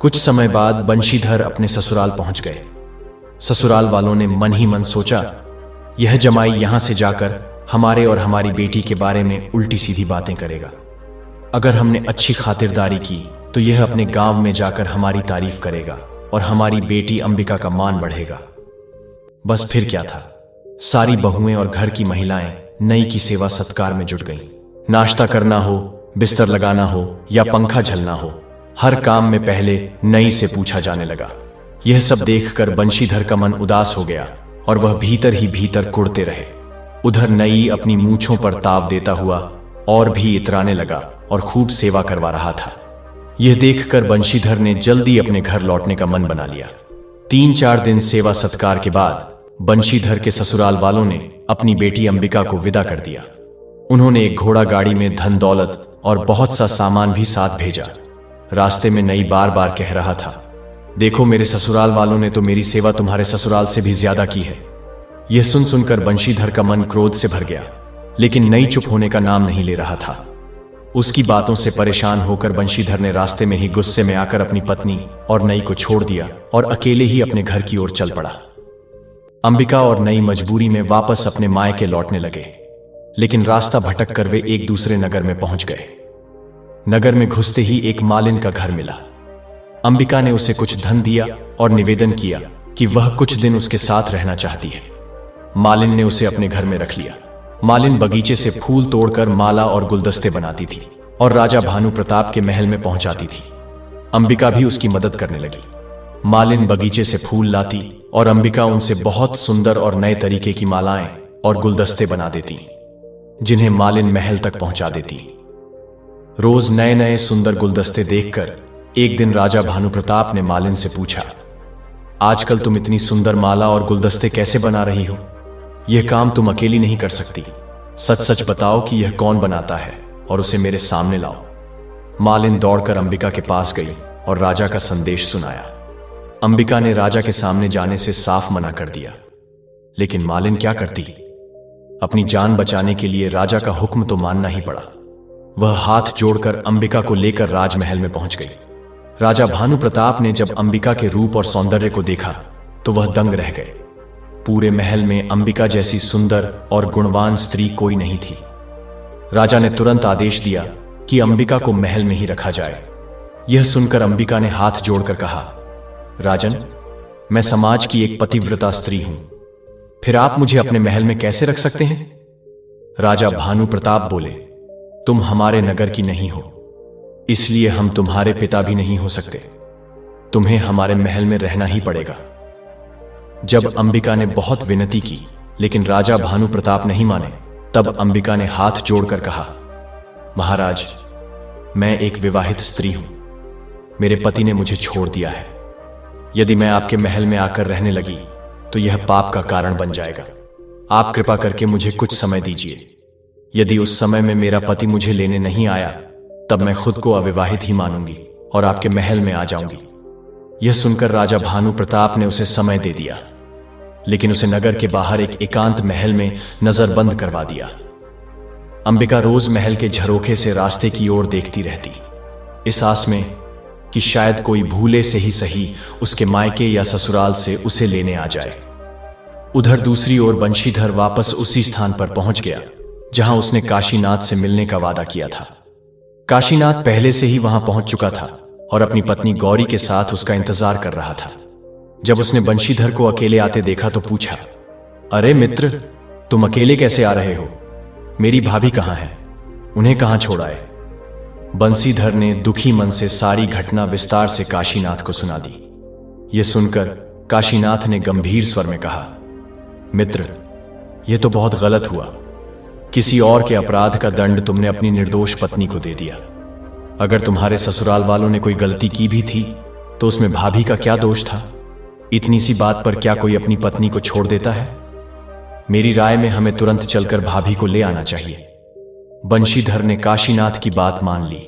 कुछ समय बाद बंशीधर अपने ससुराल पहुंच गए। ससुराल वालों ने मन ही मन सोचा, यह जमाई यहां से जाकर हमारे और हमारी बेटी के बारे में उल्टी सीधी बातें करेगा। अगर हमने अच्छी खातिरदारी की तो यह अपने गांव में जाकर हमारी तारीफ करेगा और हमारी बेटी अंबिका का मान बढ़ेगा। बस फिर क्या था, सारी बहुएं और घर की महिलाएं नई की सेवा सत्कार में जुट गईं। नाश्ता करना हो, बिस्तर लगाना हो या पंखा झलना हो, हर काम में पहले नई से पूछा जाने लगा। यह सब देखकर बंशीधर का मन उदास हो गया और वह भीतर ही भीतर कुढ़ते रहे। उधर नई अपनी मूंछों पर ताव देता हुआ और भी इतराने लगा और खूब सेवा करवा रहा था। यह देखकर बंशीधर ने जल्दी अपने घर लौटने का मन बना लिया। 3-4 दिन सेवा सत्कार के बाद बंशीधर के ससुराल वालों ने अपनी बेटी अंबिका को विदा कर दिया। उन्होंने एक घोड़ा गाड़ी में धन दौलत और बहुत सा सामान भी साथ भेजा। रास्ते में नई बार बार कह रहा था, देखो, मेरे ससुराल वालों ने तो मेरी सेवा तुम्हारे ससुराल से भी ज्यादा की है। यह सुनकर बंशीधर का मन क्रोध से भर गया, लेकिन नई चुप होने का नाम नहीं ले रहा था। उसकी बातों से परेशान होकर बंशीधर ने रास्ते में ही गुस्से में आकर अपनी पत्नी और नई को छोड़ दिया और अकेले ही अपने घर की ओर चल पड़ा। अंबिका और नई मजबूरी में वापस अपने मायके लौटने लगे, लेकिन रास्ता भटक कर वे एक दूसरे नगर में पहुंच गए। नगर में घुसते ही एक मालिन का घर मिला। अंबिका ने उसे कुछ धन दिया और निवेदन किया कि वह कुछ दिन उसके साथ रहना चाहती है। मालिन ने उसे अपने घर में रख लिया। मालिन बगीचे से फूल तोड़कर माला और गुलदस्ते बनाती थी और राजा भानु प्रताप के महल में पहुंचाती थी। अंबिका भी उसकी मदद करने लगी। मालिन बगीचे से फूल लाती और अंबिका उनसे बहुत सुंदर और नए तरीके की मालाएं और गुलदस्ते बना देती, जिन्हें मालिन महल तक पहुंचा देती। रोज नए नए सुंदर गुलदस्ते देखकर एक दिन राजा भानु प्रताप ने मालिन से पूछा, आजकल तुम इतनी सुंदर माला और गुलदस्ते कैसे बना रही हो? यह काम तुम अकेली नहीं कर सकती। सच सच बताओ कि यह कौन बनाता है और उसे मेरे सामने लाओ। मालिन दौड़कर अंबिका के पास गई और राजा का संदेश सुनाया। अंबिका ने राजा के सामने जाने से साफ मना कर दिया, लेकिन मालिन क्या करती? अपनी जान बचाने के लिए राजा का हुक्म तो मानना ही पड़ा। वह हाथ जोड़कर अंबिका को लेकर राजमहल में पहुंच गई। राजा भानु प्रताप ने जब अंबिका के रूप और सौंदर्य को देखा तो वह दंग रह गए। पूरे महल में अंबिका जैसी सुंदर और गुणवान स्त्री कोई नहीं थी। राजा ने तुरंत आदेश दिया कि अंबिका को महल में ही रखा जाए। यह सुनकर अंबिका ने हाथ जोड़कर कहा, राजन, मैं समाज की एक पतिव्रता स्त्री हूं, फिर आप मुझे अपने महल में कैसे रख सकते हैं? राजा भानु प्रताप बोले, तुम हमारे नगर की नहीं हो, इसलिए हम तुम्हारे पिता भी नहीं हो सकते। तुम्हें हमारे महल में रहना ही पड़ेगा। जब अंबिका ने बहुत विनती की, लेकिन राजा भानु प्रताप नहीं माने, तब अंबिका ने हाथ जोड़कर कहा, महाराज, मैं एक विवाहित स्त्री हूं। मेरे पति ने मुझे छोड़ दिया है। यदि मैं आपके महल में आकर रहने लगी तो यह पाप का कारण बन जाएगा। आप कृपा करके मुझे कुछ समय दीजिए। यदि उस समय में मेरा पति मुझे लेने नहीं आया, तब मैं खुद को अविवाहित ही मानूंगी और आपके महल में आ जाऊंगी। यह सुनकर राजा भानु प्रताप ने उसे समय दे दिया, लेकिन उसे नगर के बाहर एक एकांत महल में नजरबंद करवा दिया। अंबिका रोज महल के झरोखे से रास्ते की ओर देखती रहती, इस आस में कि शायद कोई भूले से ही सही उसके मायके या ससुराल से उसे लेने आ जाए। उधर दूसरी ओर बंशीधर वापस उसी स्थान पर पहुंच गया जहां उसने काशीनाथ से मिलने का वादा किया था। काशीनाथ पहले से ही वहां पहुंच चुका था और अपनी पत्नी गौरी के साथ उसका इंतजार कर रहा था। जब उसने बंशीधर को अकेले आते देखा तो पूछा, अरे मित्र, तुम अकेले कैसे आ रहे हो? मेरी भाभी कहां है? उन्हें कहां छोड़ा है? बंशीधर ने दुखी मन से सारी घटना विस्तार से काशीनाथ को सुना दी। यह सुनकर काशीनाथ ने गंभीर स्वर में कहा, मित्र, यह तो बहुत गलत हुआ। किसी और के अपराध का दंड तुमने अपनी निर्दोष पत्नी को दे दिया। अगर तुम्हारे ससुराल वालों ने कोई गलती की भी थी तो उसमें भाभी का क्या दोष था? इतनी सी बात पर क्या कोई अपनी पत्नी को छोड़ देता है? मेरी राय में हमें तुरंत चलकर भाभी को ले आना चाहिए। बंशीधर ने काशीनाथ की बात मान ली।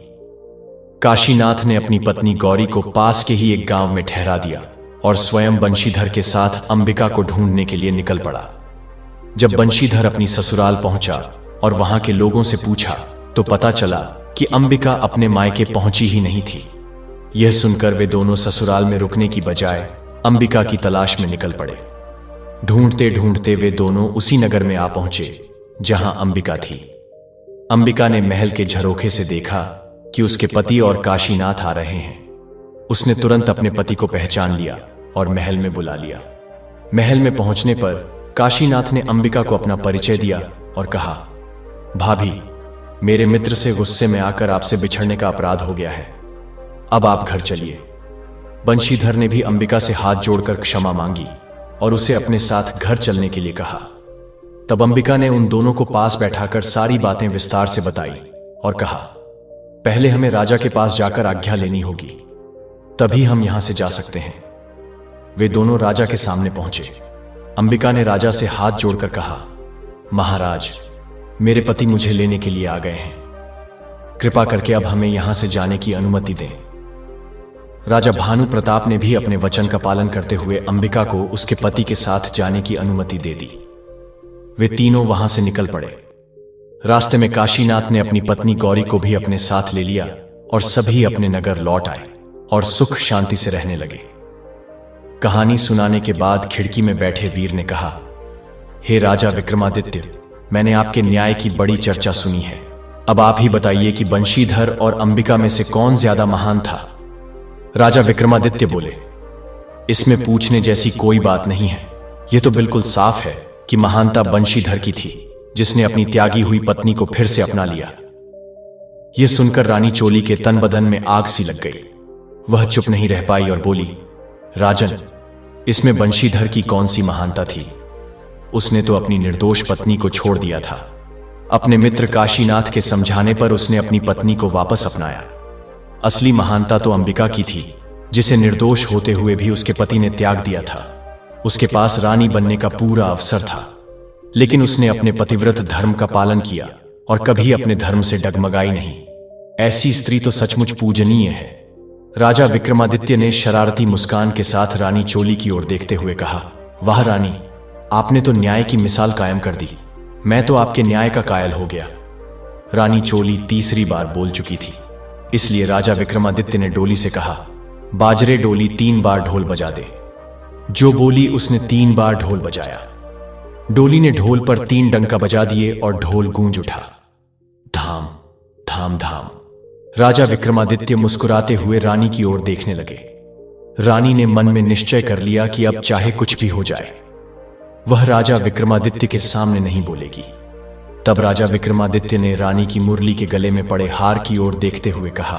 काशीनाथ ने अपनी पत्नी गौरी को पास के ही एक गांव में ठहरा दिया और स्वयं बंशीधर के साथ अंबिका को ढूंढने के लिए निकल पड़ा। जब बंशीधर अपनी ससुराल पहुंचा और वहां के लोगों से पूछा तो पता चला कि अंबिका अपने मायके पहुंची ही नहीं थी। यह सुनकर वे दोनों ससुराल में रुकने की बजाय अंबिका की तलाश में निकल पड़े। ढूंढते ढूंढते वे दोनों उसी नगर में आ पहुंचे जहां अंबिका थी। अंबिका ने महल के झरोखे से देखा कि उसके पति और काशीनाथ आ रहे हैं। उसने तुरंत अपने पति को पहचान लिया और महल में बुला लिया। महल में पहुंचने पर काशीनाथ ने अंबिका को अपना परिचय दिया और कहा, भाभी, मेरे मित्र से गुस्से में आकर आपसे बिछड़ने का अपराध हो गया है। अब आप घर चलिए। बंशीधर ने भी अंबिका से हाथ जोड़कर क्षमा मांगी और उसे अपने साथ घर चलने के लिए कहा। तब अंबिका ने उन दोनों को पास बैठाकर सारी बातें विस्तार से बताई और कहा, पहले हमें राजा के पास जाकर आज्ञा लेनी होगी, तभी हम यहां से जा सकते हैं। वे दोनों राजा के सामने पहुंचे। अंबिका ने राजा से हाथ जोड़कर कहा, महाराज, मेरे पति मुझे लेने के लिए आ गए हैं। कृपा करके अब हमें यहां से जाने की अनुमति दें। राजा भानु प्रताप ने भी अपने वचन का पालन करते हुए अंबिका को उसके पति के साथ जाने की अनुमति दे दी। वे तीनों वहां से निकल पड़े। रास्ते में काशीनाथ ने अपनी पत्नी गौरी को भी अपने साथ ले लिया और सभी अपने नगर लौट आए और सुख शांति से रहने लगे। कहानी सुनाने के बाद खिड़की में बैठे वीर ने कहा, हे राजा विक्रमादित्य, मैंने आपके न्याय की बड़ी चर्चा सुनी है। अब आप ही बताइए कि बंशीधर और अंबिका में से कौन ज्यादा महान था। राजा विक्रमादित्य बोले, इसमें पूछने जैसी कोई बात नहीं है। यह तो बिल्कुल साफ है कि महानता बंशीधर की थी, जिसने अपनी त्यागी हुई पत्नी को फिर से अपना लिया। यह सुनकर रानी चोली के तन बदन में आग सी लग गई। वह चुप नहीं रह पाई और बोली, राजन, इसमें बंशीधर की कौन सी महानता थी? उसने तो अपनी निर्दोष पत्नी को छोड़ दिया था। अपने मित्र काशीनाथ के समझाने पर उसने अपनी पत्नी को वापस अपनाया। असली महानता तो अंबिका की थी, जिसे निर्दोष होते हुए भी उसके पति ने त्याग दिया था। उसके पास रानी बनने का पूरा अवसर था, लेकिन उसने अपने पतिव्रत धर्म का पालन किया और कभी अपने धर्म से डगमगाई नहीं। ऐसी स्त्री तो सचमुच पूजनीय है। राजा विक्रमादित्य ने शरारती मुस्कान के साथ रानी चोली की ओर देखते हुए कहा, वाह रानी, आपने तो न्याय की मिसाल कायम कर दी। मैं तो आपके न्याय का कायल हो गया। रानी चोली तीसरी बार बोल चुकी थी, इसलिए राजा विक्रमादित्य ने डोली से कहा, बाजरे डोली 3 बार ढोल बजा दे। जो बोली उसने 3 बार ढोल बजाया। डोली ने ढोल पर 3 डंका बजा दिए और ढोल गूंज उठा। धाम धाम धाम। राजा विक्रमादित्य मुस्कुराते हुए रानी की ओर देखने लगे। रानी ने मन में निश्चय कर लिया कि अब चाहे कुछ भी हो जाए, वह राजा विक्रमादित्य के सामने नहीं बोलेगी। तब राजा विक्रमादित्य ने रानी की मुरली के गले में पड़े हार की ओर देखते हुए कहा,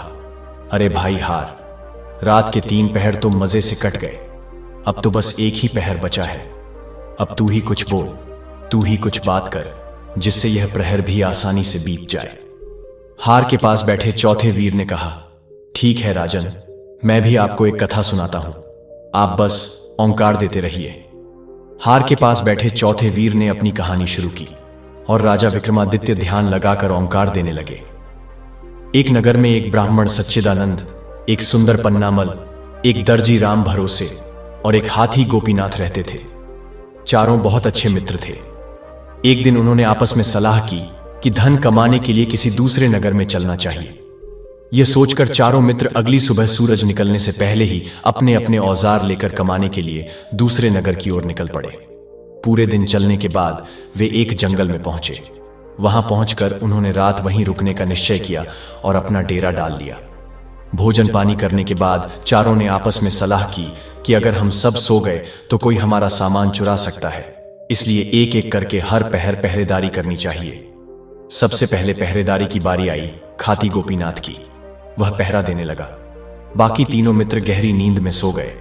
अरे भाई हार, रात के 3 पहर तो मजे से कट गए। अब तो बस एक ही पहर बचा है। अब तू ही कुछ बोल, तू ही कुछ बात कर, जिससे यह प्रहर भी आसानी से बीत जाए। हार के पास बैठे चौथे वीर ने कहा, ठीक है राजन, मैं भी आपको एक कथा सुनाता हूं, आप बस ओंकार देते रहिए। हार के पास बैठे चौथे वीर ने अपनी कहानी शुरू की और राजा विक्रमादित्य ध्यान लगाकर ओंकार देने लगे। एक नगर में एक ब्राह्मण सच्चिदानंद, एक सुंदर पन्नामल, एक दर्जी राम भरोसे और एक हाथी गोपीनाथ रहते थे। चारों बहुत अच्छे मित्र थे। एक दिन उन्होंने आपस में सलाह की कि धन कमाने के लिए किसी दूसरे नगर में चलना चाहिए। यह सोचकर चारों मित्र अगली सुबह सूरज निकलने से पहले ही अपने अपने औजार लेकर कमाने के लिए दूसरे नगर की ओर निकल पड़े। पूरे दिन चलने के बाद वे एक जंगल में पहुंचे। वहां पहुंचकर उन्होंने रात वहीं रुकने का निश्चय किया और अपना डेरा डाल लिया। भोजन पानी करने के बाद चारों ने आपस में सलाह की कि अगर हम सब सो गए तो कोई हमारा सामान चुरा सकता है, इसलिए एक एक करके हर पहर पहरेदारी करनी चाहिए। सबसे पहले पहरेदारी की बारी आई खाती गोपीनाथ की। वह पहरा देने लगा। बाकी तीनों मित्र गहरी नींद में सो गए।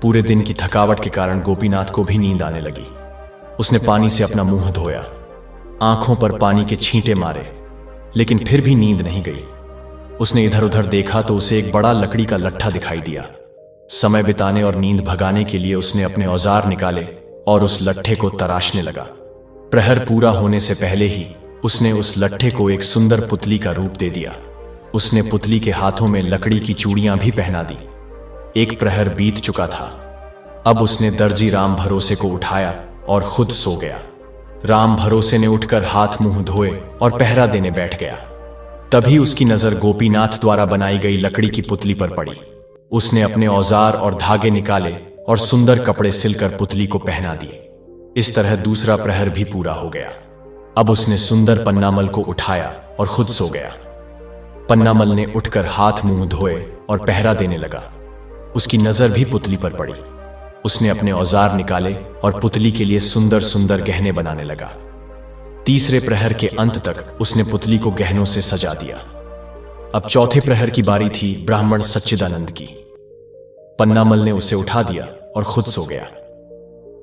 पूरे दिन की थकावट के कारण गोपीनाथ को भी नींद आने लगी। उसने पानी से अपना मुंह धोया, आंखों पर पानी के छींटे मारे, लेकिन फिर भी नींद नहीं गई। उसने इधर उधर देखा तो उसे एक बड़ा लकड़ी का लट्ठा दिखाई दिया। समय बिताने और नींद भगाने के लिए उसने अपने औजार निकाले और उस लट्ठे को तराशने लगा। प्रहर पूरा होने से पहले ही उसने उस लट्ठे को एक सुंदर पुतली का रूप दे दिया। उसने पुतली के हाथों में लकड़ी की चूड़ियां भी पहना दी। एक प्रहर बीत चुका था। अब उसने दर्जी राम भरोसे को उठाया और खुद सो गया। राम भरोसे ने उठकर हाथ मुंह धोए और पहरा देने बैठ गया। तभी उसकी नजर गोपीनाथ द्वारा बनाई गई लकड़ी की पुतली पर पड़ी। उसने अपने औजार और धागे निकाले और सुंदर कपड़े सिलकर पुतली को पहना दिए। इस तरह दूसरा प्रहर भी पूरा हो गया। अब उसने सुंदर पन्नामल को उठाया और खुद सो गया। पन्नामल ने उठकर हाथ मुंह धोए और पहरा देने लगा। उसकी नजर भी पुतली पर पड़ी। उसने अपने औजार निकाले और पुतली के लिए सुंदर सुंदर गहने बनाने लगा। तीसरे प्रहर के अंत तक उसने पुतली को गहनों से सजा दिया। अब चौथे प्रहर की बारी थी ब्राह्मण सच्चिदानंद की। पन्नामल ने उसे उठा दिया और खुद सो गया।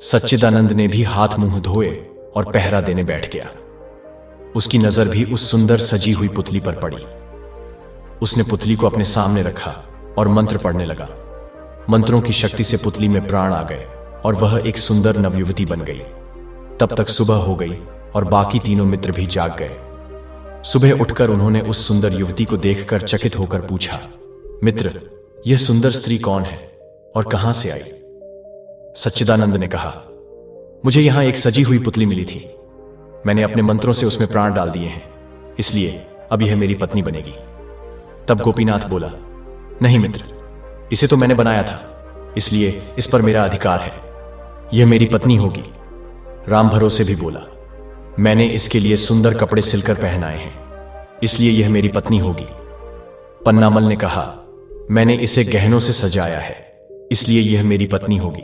सच्चिदानंद ने भी हाथ मुंह धोए और पहरा देने बैठ गया। उसकी नजर भी उस सुंदर सजी हुई पुतली पर पड़ी। उसने पुतली को अपने सामने रखा और मंत्र पढ़ने लगा। मंत्रों की शक्ति से पुतली में प्राण आ गए और वह एक सुंदर नवयुवती बन गई। तब तक सुबह हो गई और बाकी तीनों मित्र भी जाग गए। सुबह उठकर उन्होंने उस सुंदर युवती को देखकर चकित होकर पूछा, मित्र, यह सुंदर स्त्री कौन है और कहां से आई? सच्चिदानंद ने कहा, मुझे यहां एक सजी हुई पुतली मिली थी। मैंने अपने मंत्रों से उसमें प्राण डाल दिए हैं, इसलिए अब यह मेरी पत्नी बनेगी। तब गोपीनाथ बोला, नहीं मित्र, इसे तो मैंने बनाया था, इसलिए इस पर मेरा अधिकार है। यह मेरी पत्नी होगी। राम भरोसे भी बोला, मैंने इसके लिए सुंदर कपड़े सिलकर पहनाए हैं, इसलिए यह मेरी पत्नी होगी। पन्नामल ने कहा, मैंने इसे गहनों से सजाया है, इसलिए यह मेरी पत्नी होगी।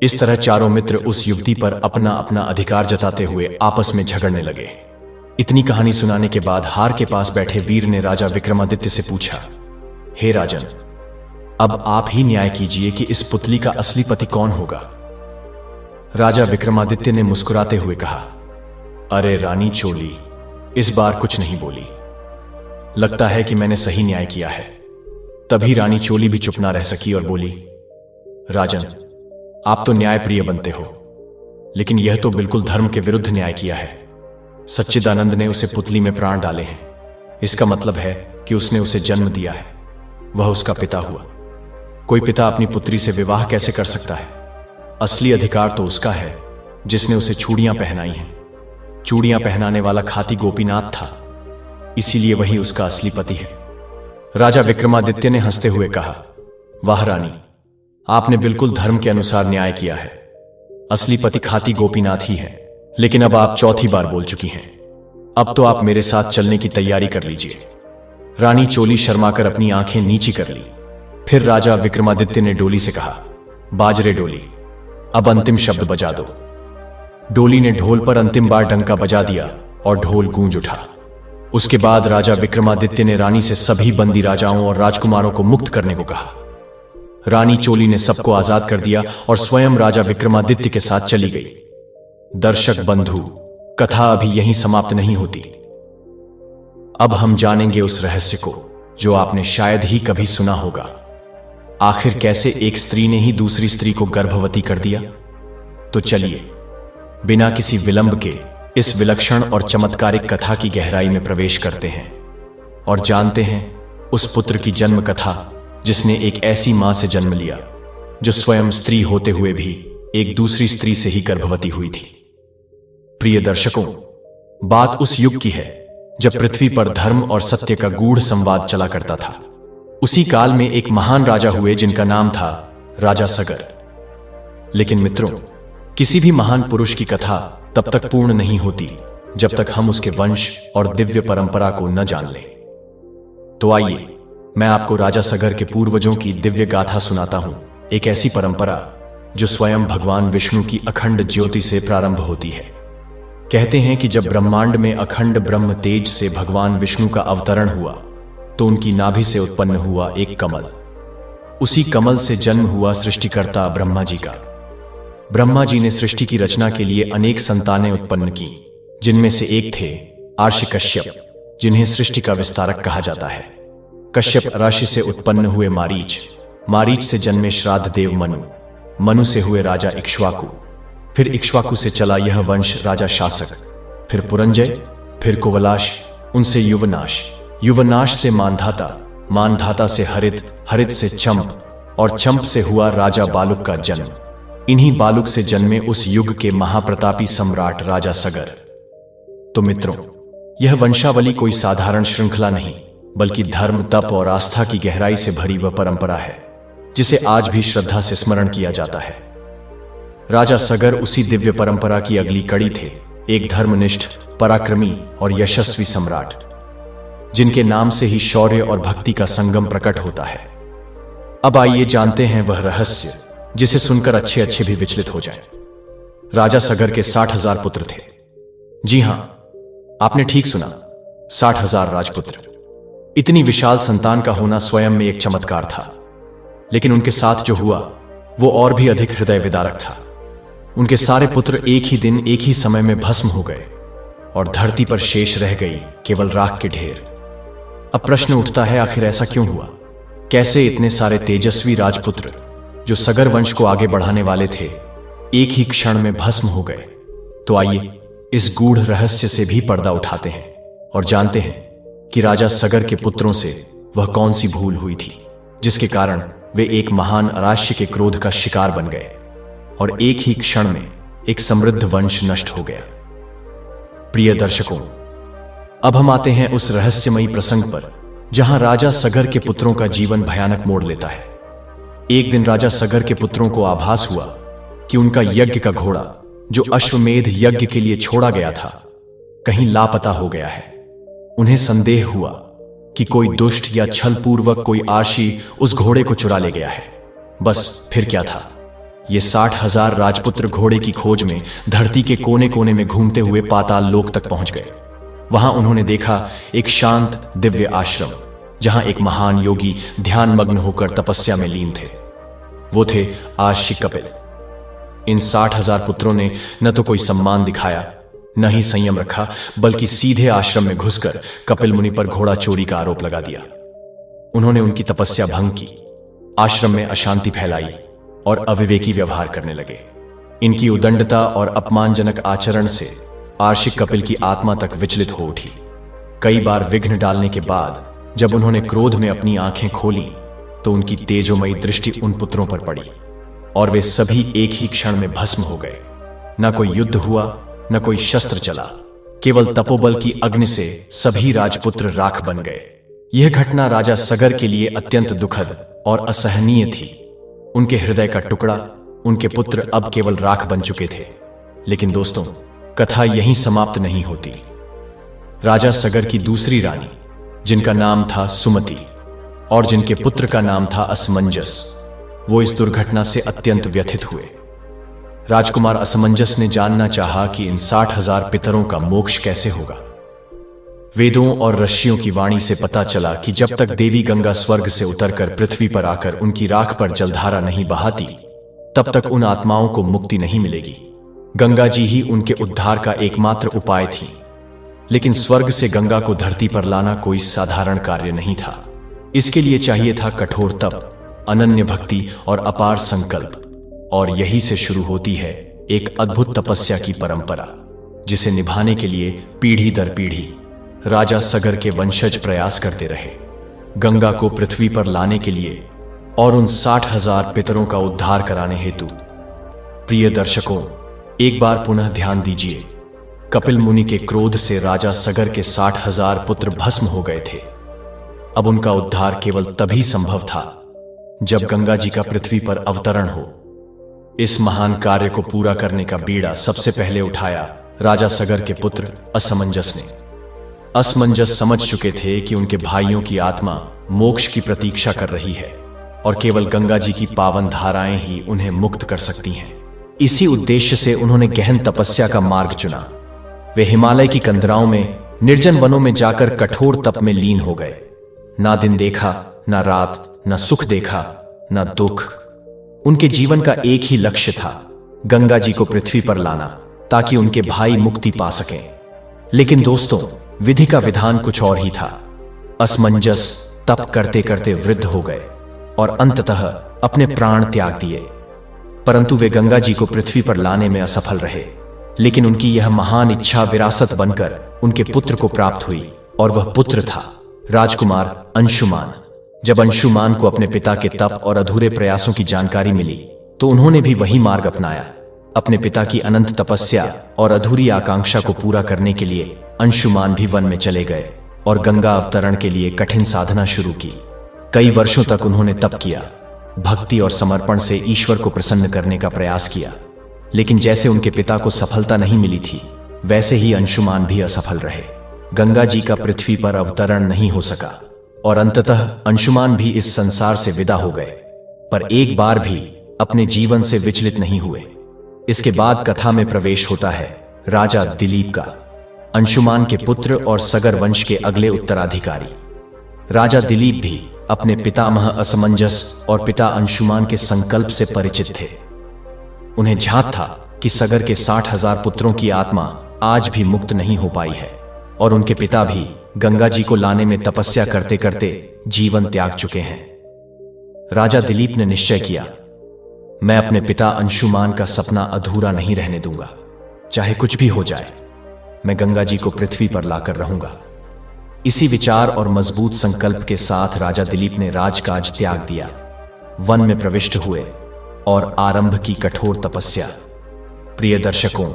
इस तरह चारों मित्र उस युवती पर अपना अपना अधिकार जताते हुए आपस में झगड़ने लगे। इतनी कहानी सुनाने के बाद हार के पास बैठे वीर ने राजा विक्रमादित्य से पूछा, हे राजन, अब आप ही न्याय कीजिए कि इस पुतली का असली पति कौन होगा। राजा विक्रमादित्य ने मुस्कुराते हुए कहा, अरे रानी चोली, इस बार कुछ नहीं बोली। लगता है कि मैंने सही न्याय किया है। तभी रानी चोली भी चुप ना रह सकी और बोली, राजन, आप तो न्यायप्रिय बनते हो, लेकिन यह तो बिल्कुल धर्म के विरुद्ध न्याय किया है। सच्चिदानंद ने उसे पुतली में प्राण डाले हैं, इसका मतलब है कि उसने उसे जन्म दिया है, वह उसका पिता हुआ। कोई पिता अपनी पुत्री से विवाह कैसे कर सकता है? असली अधिकार तो उसका है जिसने उसे चूड़ियां पहनाई हैं। चूड़ियां पहनाने वाला खाती गोपीनाथ था, इसीलिए वही उसका असली पति है। राजा विक्रमादित्य ने हंसते हुए कहा, वाह रानी, आपने बिल्कुल धर्म के अनुसार न्याय किया है। असली पति खाती गोपीनाथ ही है। लेकिन अब आप चौथी बार बोल चुकी हैं, अब तो आप मेरे साथ चलने की तैयारी कर लीजिए। रानी चोली शर्माकर अपनी आंखें नीची कर ली। फिर राजा विक्रमादित्य ने डोली से कहा, बाजरे डोली, अब अंतिम शब्द बजा दो। डोली ने ढोल पर अंतिम बार डंका बजा दिया और ढोल गूंज उठा। उसके बाद राजा विक्रमादित्य ने रानी से सभी बंदी राजाओं और राजकुमारों को मुक्त करने को कहा। रानी चोली ने सबको आजाद कर दिया और स्वयं राजा विक्रमादित्य के साथ चली गई। दर्शक बंधु, कथा अभी यहीं समाप्त नहीं होती। अब हम जानेंगे उस रहस्य को जो आपने शायद ही कभी सुना होगा। आखिर कैसे एक स्त्री ने ही दूसरी स्त्री को गर्भवती कर दिया? तो चलिए, बिना किसी विलंब के इस विलक्षण और चमत्कारिक कथा की गहराई में प्रवेश करते हैं और जानते हैं उस पुत्र की जन्म कथा जिसने एक ऐसी मां से जन्म लिया जो स्वयं स्त्री होते हुए भी एक दूसरी स्त्री से ही गर्भवती हुई थी। प्रिय दर्शकों, बात उस युग की है जब पृथ्वी पर धर्म और सत्य का गूढ़ संवाद चला करता था। उसी काल में एक महान राजा हुए जिनका नाम था राजा सगर। लेकिन मित्रों, किसी भी महान पुरुष की कथा तब तक पूर्ण नहीं होती जब तक हम उसके वंश और दिव्य परंपरा को न जान लें। तो आइए, मैं आपको राजा सगर के पूर्वजों की दिव्य गाथा सुनाता हूं, एक ऐसी परंपरा जो स्वयं भगवान विष्णु की अखंड ज्योति से प्रारंभ होती है। कहते हैं कि जब ब्रह्मांड में अखंड ब्रह्म तेज से भगवान विष्णु का अवतरण हुआ तो उनकी नाभि से उत्पन्न हुआ एक कमल। उसी कमल से जन्म हुआ सृष्टिकर्ता ब्रह्मा जी का। ब्रह्मा जी ने सृष्टि की रचना के लिए अनेक संतानें उत्पन्न की, जिनमें से एक थे आर्षि कश्यप, जिन्हें सृष्टि का विस्तारक कहा जाता है। कश्यप राशि से उत्पन्न हुए मारीच, मारीच से जन्मे श्राद्ध देव मनु, मनु से हुए राजा इक्ष्वाकु, फिर इक्ष्वाकु से चला यह वंश राजा शासक, फिर पुरंजय, फिर कुवलाश, उनसे युवनाश, युवनाश से मानधाता, मानधाता से हरित, हरित से चंप और चंप से हुआ राजा बालुक का जन्म। इन्हीं बालुक से जन्मे उस युग के महाप्रतापी सम्राट राजा सगर। तो मित्रों, यह वंशावली कोई साधारण श्रृंखला नहीं, बल्कि धर्म, तप और आस्था की गहराई से भरी वह परंपरा है जिसे आज भी श्रद्धा से स्मरण किया जाता है। राजा सगर उसी दिव्य परंपरा की अगली कड़ी थे, एक धर्मनिष्ठ, पराक्रमी और यशस्वी सम्राट, जिनके नाम से ही शौर्य और भक्ति का संगम प्रकट होता है। अब आइए जानते हैं वह रहस्य जिसे सुनकर अच्छे अच्छे भी विचलित हो जाएं। राजा सगर के 60,000 पुत्र थे। जी हां, आपने ठीक सुना, 60,000 राजपुत्र। इतनी विशाल संतान का होना स्वयं में एक चमत्कार था, लेकिन उनके साथ जो हुआ वो और भी अधिक हृदय विदारक था। उनके सारे पुत्र एक ही दिन, एक ही समय में भस्म हो गए और धरती पर शेष रह गई केवल राख के ढेर। अब प्रश्न उठता है, आखिर ऐसा क्यों हुआ? कैसे इतने सारे तेजस्वी राजपुत्र जो सगर वंश को आगे बढ़ाने वाले थे, एक ही क्षण में भस्म हो गए? तो आइए इस गूढ़ रहस्य से भी पर्दा उठाते हैं और जानते हैं कि राजा सगर के पुत्रों से वह कौन सी भूल हुई थी जिसके कारण वे एक महान अराश्य के क्रोध का शिकार बन गए और एक ही क्षण में एक समृद्ध वंश नष्ट हो गया। प्रिय दर्शकों, अब हम आते हैं उस रहस्यमयी प्रसंग पर जहां राजा सगर के पुत्रों का जीवन भयानक मोड़ लेता है। एक दिन राजा सगर के पुत्रों को आभास हुआ कि उनका यज्ञ का घोड़ा, जो अश्वमेध यज्ञ के लिए छोड़ा गया था, कहीं लापता हो गया है। उन्हें संदेह हुआ कि कोई दुष्ट या छलपूर्वक कोई आशी उस घोड़े को चुरा ले गया है। बस फिर क्या था, ये 60,000 राजपुत्र घोड़े की खोज में धरती के कोने कोने में घूमते हुए पाताल लोक तक पहुंच गए। वहां उन्होंने देखा एक शांत दिव्य आश्रम, जहां एक महान योगी ध्यान मग्न होकर तपस्या में लीन थे। वो थे आशी कपिल। इन 60,000 पुत्रों ने न तो कोई सम्मान दिखाया, न ही संयम रखा, बल्कि सीधे आश्रम में घुसकर कपिल मुनि पर घोड़ा चोरी का आरोप लगा दिया। उन्होंने उनकी तपस्या भंग की, आश्रम में अशांति फैलाई और अविवेकी व्यवहार करने लगे। इनकी उदंडता और अपमानजनक आचरण से आर्षिक कपिल की आत्मा तक विचलित हो उठी। कई बार विघ्न डालने के बाद जब उन्होंने क्रोध में अपनी आंखें खोली तो उनकी तेजोमयी दृष्टि उन पुत्रों पर पड़ी और वे सभी एक ही क्षण में भस्म हो गए। न कोई युद्ध हुआ, न कोई शस्त्र चला, केवल तपोबल की अग्नि से सभी राजपुत्र राख बन गए। यह घटना राजा सगर के लिए अत्यंत दुखद और असहनीय थी। उनके हृदय का टुकड़ा, उनके पुत्र अब केवल राख बन चुके थे। लेकिन दोस्तों, कथा यहीं समाप्त नहीं होती। राजा सगर की दूसरी रानी, जिनका नाम था सुमति और जिनके पुत्र का नाम था असमंजस, वो इस दुर्घटना से अत्यंत व्यथित हुए। राजकुमार असमंजस ने जानना चाहा कि इन 60,000 पितरों का मोक्ष कैसे होगा। वेदों और ऋषियों की वाणी से पता चला कि जब तक देवी गंगा स्वर्ग से उतरकर पृथ्वी पर आकर उनकी राख पर जलधारा नहीं बहाती, तब तक उन आत्माओं को मुक्ति नहीं मिलेगी। गंगा जी ही उनके उद्धार का एकमात्र उपाय थी। लेकिन स्वर्ग से गंगा को धरती पर लाना कोई साधारण कार्य नहीं था। इसके लिए चाहिए था कठोर तप, अनन्य भक्ति और अपार संकल्प। और यही से शुरू होती है एक अद्भुत तपस्या की परंपरा, जिसे निभाने के लिए पीढ़ी दर पीढ़ी राजा सगर के वंशज प्रयास करते रहे। गंगा को पृथ्वी पर लाने के लिए और उन 60,000 पितरों का उद्धार कराने हेतु। प्रिय दर्शकों, एक बार पुनः ध्यान दीजिए। कपिल मुनि के क्रोध से राजा सगर के 60,000 पुत्र भस्म हो गए थे। अब उनका उद्धार केवल तभी संभव था जब गंगा जी का पृथ्वी पर अवतरण हो। इस महान कार्य को पूरा करने का बीड़ा सबसे पहले उठाया राजा सगर के पुत्र असमंजस ने। असमंजस समझ चुके थे कि उनके भाइयों की आत्मा मोक्ष की प्रतीक्षा कर रही है और केवल गंगा जी की पावन धाराएं ही उन्हें मुक्त कर सकती हैं। इसी उद्देश्य से उन्होंने गहन तपस्या का मार्ग चुना। वे हिमालय की कंदराओं में, निर्जन वनों में जाकर कठोर तप में लीन हो गए। ना दिन देखा, ना रात, ना सुख देखा, ना दुख। उनके जीवन का एक ही लक्ष्य था, गंगा जी को पृथ्वी पर लाना, ताकि उनके भाई मुक्ति पा सकें। लेकिन दोस्तों, विधि का विधान कुछ और ही था। असमंजस तप करते करते वृद्ध हो गए और अंततः अपने प्राण त्याग दिए। परंतु वे गंगा जी को पृथ्वी पर लाने में असफल रहे। लेकिन उनकी यह महान इच्छा विरासत बनकर उनके पुत्र को प्राप्त हुई, और वह पुत्र था राजकुमार अंशुमान। जब अंशुमान को अपने पिता के तप और अधूरे प्रयासों की जानकारी मिली, तो उन्होंने भी वही मार्ग अपनाया। अपने पिता की अनंत तपस्या और अधूरी आकांक्षा को पूरा करने के लिए अंशुमान भी वन में चले गए और गंगा अवतरण के लिए कठिन साधना शुरू की। कई वर्षों तक उन्होंने तप किया, भक्ति और समर्पण से ईश्वर को प्रसन्न करने का प्रयास किया। लेकिन जैसे उनके पिता को सफलता नहीं मिली थी, वैसे ही अंशुमान भी असफल रहे। गंगा जी का पृथ्वी पर अवतरण नहीं हो सका और अंततः अंशुमान भी इस संसार से विदा हो गए। पर एक बार भी अपने जीवन से विचलित नहीं हुए। इसके बाद कथा में प्रवेश होता है राजा दिलीप का, अंशुमान के पुत्र और सगर वंश के अगले उत्तराधिकारी। राजा दिलीप भी अपने पितामह असमंजस और पिता अंशुमान के संकल्प से परिचित थे। उन्हें झांक था कि सगर के 60,000 पुत्रों की आत्मा आज भी मुक्त नहीं हो पाई है और उनके पिता भी गंगा जी को लाने में तपस्या करते करते जीवन त्याग चुके हैं। राजा दिलीप ने निश्चय किया, मैं अपने पिता अंशुमान का सपना अधूरा नहीं रहने दूंगा। चाहे कुछ भी हो जाए, मैं गंगा जी को पृथ्वी पर लाकर रहूंगा। इसी विचार और मजबूत संकल्प के साथ राजा दिलीप ने राजकाज त्याग दिया, वन में प्रविष्ट हुए और आरंभ की कठोर तपस्या। प्रिय दर्शकों,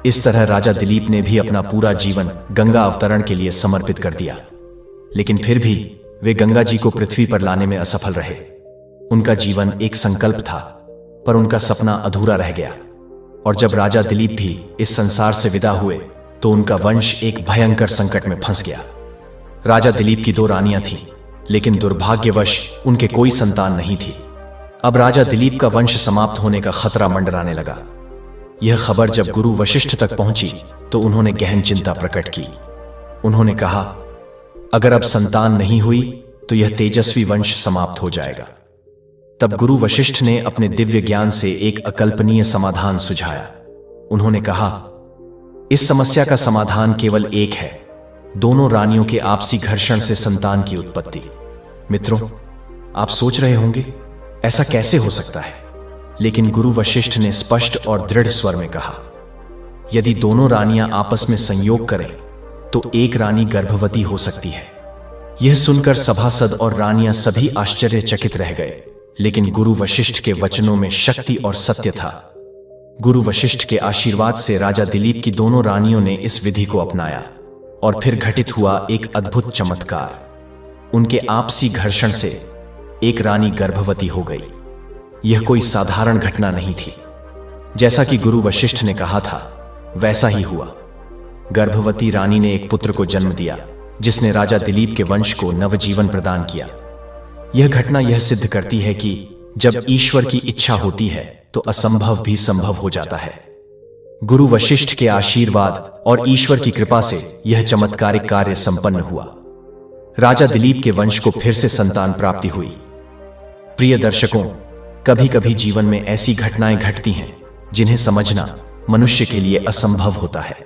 इस तरह राजा दिलीप ने भी अपना पूरा जीवन गंगा अवतरण के लिए समर्पित कर दिया, लेकिन फिर भी वे गंगा जी को पृथ्वी पर लाने में असफल रहे। उनका जीवन एक संकल्प था, पर उनका सपना अधूरा रह गया। और जब राजा दिलीप भी इस संसार से विदा हुए तो उनका वंश एक भयंकर संकट में फंस गया। राजा दिलीप की 2 रानियां थीं, लेकिन दुर्भाग्यवश उनके कोई संतान नहीं थी। अब राजा दिलीप का वंश समाप्त होने का खतरा मंडराने लगा। यह खबर जब गुरु वशिष्ठ तक पहुंची तो उन्होंने गहन चिंता प्रकट की। उन्होंने कहा, अगर अब संतान नहीं हुई तो यह तेजस्वी वंश समाप्त हो जाएगा। तब गुरु वशिष्ठ ने अपने दिव्य ज्ञान से एक अकल्पनीय समाधान सुझाया। उन्होंने कहा, इस समस्या का समाधान केवल एक है, दोनों रानियों के आपसी घर्षण से संतान की उत्पत्ति। मित्रों, आप सोच रहे होंगे ऐसा कैसे हो सकता है, लेकिन गुरु वशिष्ठ ने स्पष्ट और दृढ़ स्वर में कहा, यदि दोनों रानियां आपस में संयोग करें तो एक रानी गर्भवती हो सकती है। यह सुनकर सभासद और रानियां सभी आश्चर्यचकित रह गए, लेकिन गुरु वशिष्ठ के वचनों में शक्ति और सत्य था। गुरु वशिष्ठ के आशीर्वाद से राजा दिलीप की दोनों रानियों ने इस विधि को अपनाया और फिर घटित हुआ एक अद्भुत चमत्कार। उनके आपसी घर्षण से एक रानी गर्भवती हो गई। यह कोई साधारण घटना नहीं थी। जैसा कि गुरु वशिष्ठ ने कहा था वैसा ही हुआ। गर्भवती रानी ने एक पुत्र को जन्म दिया, जिसने राजा दिलीप के वंश को नवजीवन प्रदान किया। यह घटना यह सिद्ध करती है कि जब ईश्वर की इच्छा होती है तो असंभव भी संभव हो जाता है। गुरु वशिष्ठ के आशीर्वाद और ईश्वर की कृपा से यह चमत्कारिक कार्य संपन्न हुआ। राजा दिलीप के वंश को फिर से संतान प्राप्ति हुई। प्रिय दर्शकों, कभी कभी जीवन में ऐसी घटनाएं घटती हैं जिन्हें समझना मनुष्य के लिए असंभव होता है।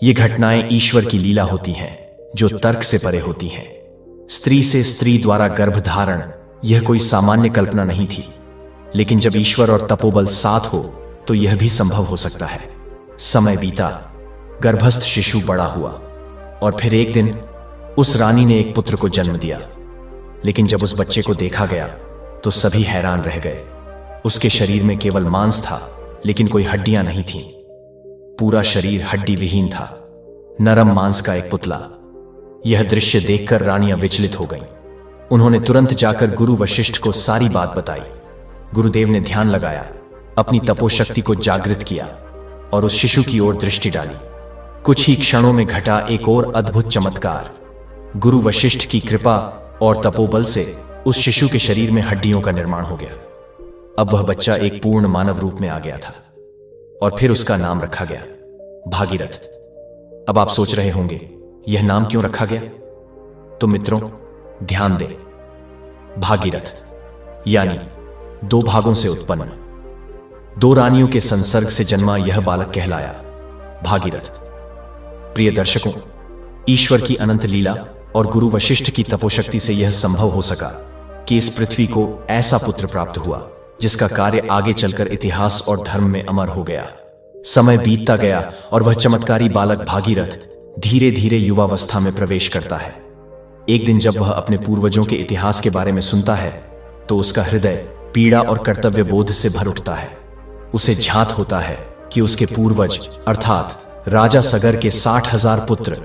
ये घटनाएं ईश्वर की लीला होती हैं, जो तर्क से परे होती हैं। स्त्री से स्त्री द्वारा गर्भधारण यह कोई सामान्य कल्पना नहीं थी, लेकिन जब ईश्वर और तपोबल साथ हो तो यह भी संभव हो सकता है। समय बीता, गर्भस्थ शिशु बड़ा हुआ और फिर एक दिन उस रानी ने एक पुत्र को जन्म दिया। लेकिन जब उस बच्चे को देखा गया तो सभी हैरान रह गए। उसके शरीर में केवल मांस था, लेकिन कोई हड्डियां नहीं थीं। पूरा शरीर हड्डी विहीन था, नरम मांस का एक पुतला। यह दृश्य देखकर रानियां विचलित हो गईं। उन्होंने तुरंत जाकर गुरु वशिष्ठ को सारी बात बताई। गुरुदेव ने ध्यान लगाया, अपनी तपोशक्ति को जागृत किया और उस शिशु की ओर दृष्टि डाली। कुछ ही क्षणों में घटा एक और अद्भुत चमत्कार। गुरु वशिष्ठ की कृपा और तपोबल से उस शिशु के शरीर में हड्डियों का निर्माण हो गया। अब वह बच्चा एक पूर्ण मानव रूप में आ गया था और फिर उसका नाम रखा गया भागीरथ। अब आप सोच रहे होंगे यह नाम क्यों रखा गया? तो मित्रों, ध्यान दें, भागीरथ यानी 2 भागों से उत्पन्न, 2 रानियों के संसर्ग से जन्मा यह बालक कहलाया भागीरथ। प्रिय दर्शकों, ईश्वर की अनंत लीला और गुरु वशिष्ठ की तपोशक्ति से यह संभव हो सका कि इस पृथ्वी को ऐसा पुत्र प्राप्त हुआ जिसका कार्य आगे चलकर इतिहास और धर्म में अमर हो गया। समय बीतता गया और वह चमत्कारी बालक भागीरथ धीरे धीरे युवावस्था में प्रवेश करता है। एक दिन जब वह अपने पूर्वजों के इतिहास के बारे में सुनता है तो उसका हृदय पीड़ा और कर्तव्य बोध से भर उठता है। उसे झांत होता है कि उसके पूर्वज अर्थात राजा सगर के 60,000 पुत्र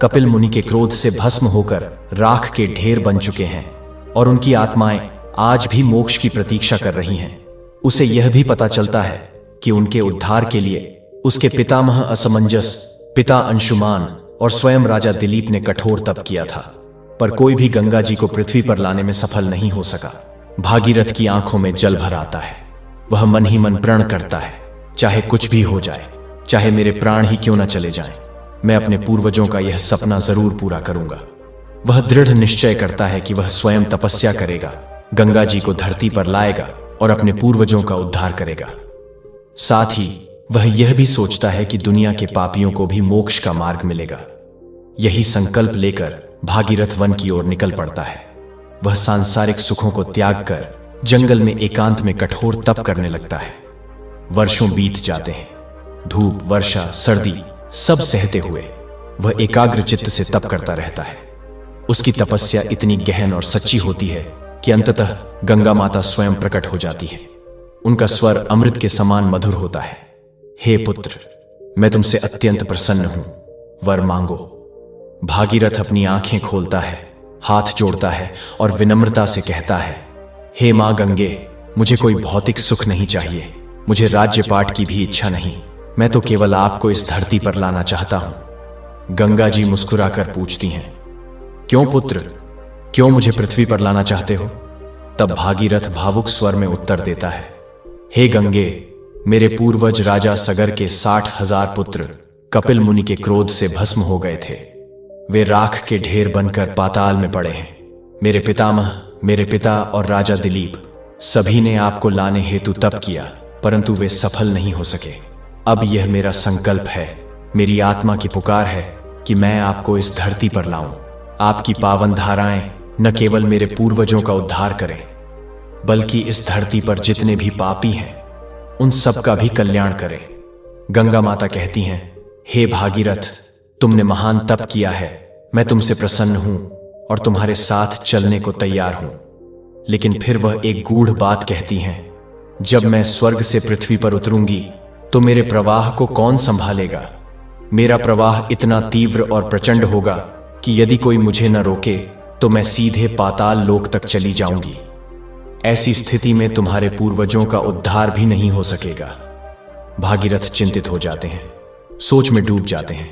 कपिल मुनि के क्रोध से भस्म होकर राख के ढेर बन चुके हैं और उनकी आत्माएं आज भी मोक्ष की प्रतीक्षा कर रही हैं। उसे यह भी पता चलता है कि उनके उद्धार के लिए उसके पितामह असमंजस, पिता अंशुमान और स्वयं राजा दिलीप ने कठोर तप किया था, पर कोई भी गंगा जी को पृथ्वी पर लाने में सफल नहीं हो सका। भागीरथ की आंखों में जल भर आता है। वह मन ही मन प्रण करता है, चाहे कुछ भी हो जाए, चाहे मेरे प्राण ही क्यों न चले जाएं, मैं अपने पूर्वजों का यह सपना जरूर पूरा करूंगा। वह दृढ़ निश्चय करता है कि वह स्वयं तपस्या करेगा, गंगा जी को धरती पर लाएगा और अपने पूर्वजों का उद्धार करेगा। साथ ही वह यह भी सोचता है कि दुनिया के पापियों को भी मोक्ष का मार्ग मिलेगा। यही संकल्प लेकर भागीरथ वन की ओर निकल पड़ता है। वह सांसारिक सुखों को त्याग कर जंगल में एकांत में कठोर तप करने लगता है। वर्षों बीत जाते हैं, धूप, वर्षा, सर्दी सब सहते हुए वह एकाग्र चित्त से तप करता रहता है। उसकी तपस्या इतनी गहन और सच्ची होती है कि अंततः गंगा माता स्वयं प्रकट हो जाती है। उनका स्वर अमृत के समान मधुर होता है। हे पुत्र, मैं तुमसे अत्यंत प्रसन्न हूं, वर मांगो। भागीरथ अपनी आंखें खोलता है, हाथ जोड़ता है और विनम्रता से कहता है, हे मां गंगे, मुझे कोई भौतिक सुख नहीं चाहिए, मुझे राज्यपाट की भी इच्छा नहीं, मैं तो केवल आपको इस धरती पर लाना चाहता हूं। गंगा जी मुस्कुराकर पूछती हैं, क्यों पुत्र, क्यों मुझे पृथ्वी पर लाना चाहते हो? तब भागीरथ भावुक स्वर में उत्तर देता है, हे गंगे, मेरे पूर्वज राजा सगर के 60,000 पुत्र कपिल मुनि के क्रोध से भस्म हो गए थे। वे राख के ढेर बनकर पाताल में पड़े हैं। मेरे पितामह, मेरे पिता और राजा दिलीप सभी ने आपको लाने हेतु तप किया, परंतु वे सफल नहीं हो सके। अब यह मेरा संकल्प है, मेरी आत्मा की पुकार है कि मैं आपको इस धरती पर लाऊं। आपकी पावन धाराएं न केवल मेरे पूर्वजों का उद्धार करें, बल्कि इस धरती पर जितने भी पापी हैं उन सब का भी कल्याण करें। गंगा माता कहती हैं, हे भागीरथ, तुमने महान तप किया है, मैं तुमसे प्रसन्न हूं और तुम्हारे साथ चलने को तैयार हूं। लेकिन फिर वह एक गूढ़ बात कहती हैं, जब मैं स्वर्ग से पृथ्वी पर उतरूंगी तो मेरे प्रवाह को कौन संभालेगा? मेरा प्रवाह इतना तीव्र और प्रचंड होगा कि यदि कोई मुझे न रोके तो मैं सीधे पाताल लोक तक चली जाऊंगी। ऐसी स्थिति में तुम्हारे पूर्वजों का उद्धार भी नहीं हो सकेगा। भागीरथ चिंतित हो जाते हैं, सोच में डूब जाते हैं।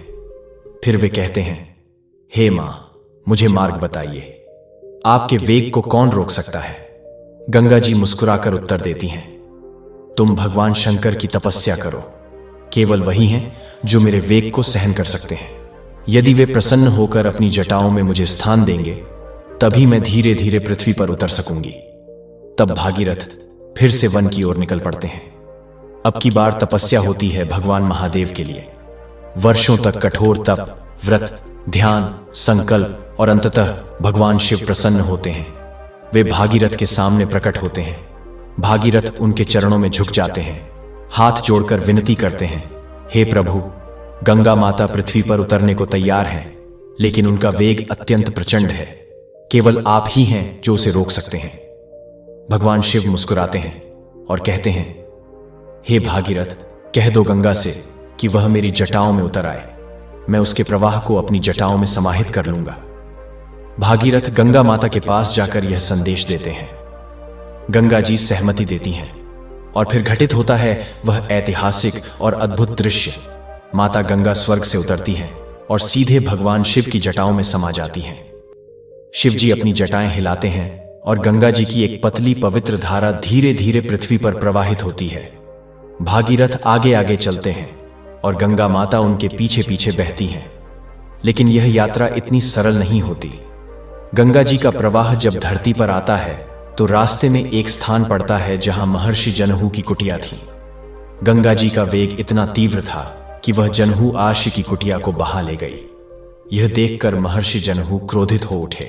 फिर वे कहते हैं, हे मां, मुझे मार्ग बताइए, आपके वेग को कौन रोक सकता है? गंगा जी मुस्कुराकर उत्तर देती हैं, तुम भगवान शंकर की तपस्या करो, केवल वही हैं जो मेरे वेग को सहन कर सकते हैं। यदि वे प्रसन्न होकर अपनी जटाओं में मुझे स्थान देंगे, तभी मैं धीरे धीरे पृथ्वी पर उतर सकूंगी। तब भागीरथ फिर से वन की ओर निकल पड़ते हैं। अब की बार तपस्या होती है भगवान महादेव के लिए। वर्षों तक कठोर तप, व्रत, ध्यान, संकल्प और अंततः भगवान शिव प्रसन्न होते हैं। वे भागीरथ के सामने प्रकट होते हैं। भागीरथ उनके चरणों में झुक जाते हैं, हाथ जोड़कर विनती करते हैं, हे प्रभु, गंगा माता पृथ्वी पर उतरने को तैयार हैं, लेकिन उनका वेग अत्यंत प्रचंड है। केवल आप ही हैं जो उसे रोक सकते हैं। भगवान शिव मुस्कुराते हैं और कहते हैं, हे भागीरथ, कह दो गंगा से कि वह मेरी जटाओं में उतर आए, मैं उसके प्रवाह को अपनी जटाओं में समाहित कर लूंगा। भागीरथ गंगा माता के पास जाकर यह संदेश देते हैं। गंगा जी सहमति देती हैं और फिर घटित होता है वह ऐतिहासिक और अद्भुत दृश्य। माता गंगा स्वर्ग से उतरती हैं और सीधे भगवान शिव की जटाओं में समा जाती हैं। शिव जी अपनी जटाएं हिलाते हैं और गंगा जी की एक पतली पवित्र धारा धीरे धीरे पृथ्वी पर प्रवाहित होती है। भागीरथ आगे आगे चलते हैं और गंगा माता उनके पीछे पीछे बहती हैं। लेकिन यह यात्रा इतनी सरल नहीं होती। गंगा जी का प्रवाह जब धरती पर आता है तो रास्ते में एक स्थान पड़ता है जहां महर्षि जनहू की कुटिया थी। गंगा जी का वेग इतना तीव्र था कि वह जनहू आर्षि की कुटिया को बहा ले गई। यह देखकर महर्षि जनहू क्रोधित हो उठे।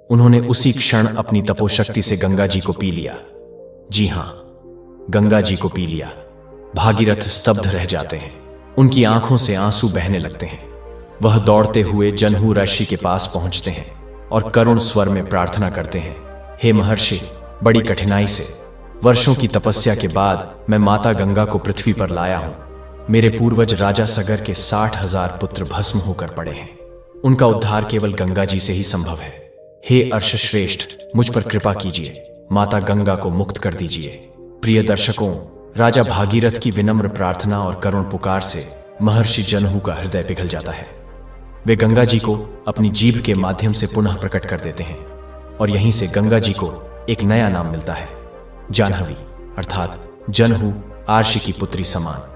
उन्होंने उसी क्षण अपनी तपोशक्ति से गंगा जी को पी लिया। जी हां, गंगा जी को पी लिया। भागीरथ स्तब्ध रह जाते हैं, उनकी आंखों से आंसू बहने लगते हैं। वह दौड़ते हुए जनहू ऋषि के पास पहुंचते हैं और करुण स्वर में प्रार्थना करते हैं, हे महर्षि, बड़ी कठिनाई से वर्षों की तपस्या के बाद मैं माता गंगा को पृथ्वी पर लाया हूं। मेरे पूर्वज राजा सगर के 60,000 पुत्र भस्म होकर पड़े हैं। उनका उद्धार केवल गंगा जी से ही संभव है। हे अर्षश्रेष्ठ, मुझ पर कृपा कीजिए, माता गंगा को मुक्त कर दीजिए। प्रिय दर्शकों, राजा भागीरथ की विनम्र प्रार्थना और करुण पुकार से महर्षि जनहू का हृदय पिघल जाता है। वे गंगा जी को अपनी जीभ के माध्यम से पुनः प्रकट कर देते हैं और यहीं से गंगा जी को एक नया नाम मिलता है, जाह्नवी, अर्थात जनहू आर्षि की पुत्री समान।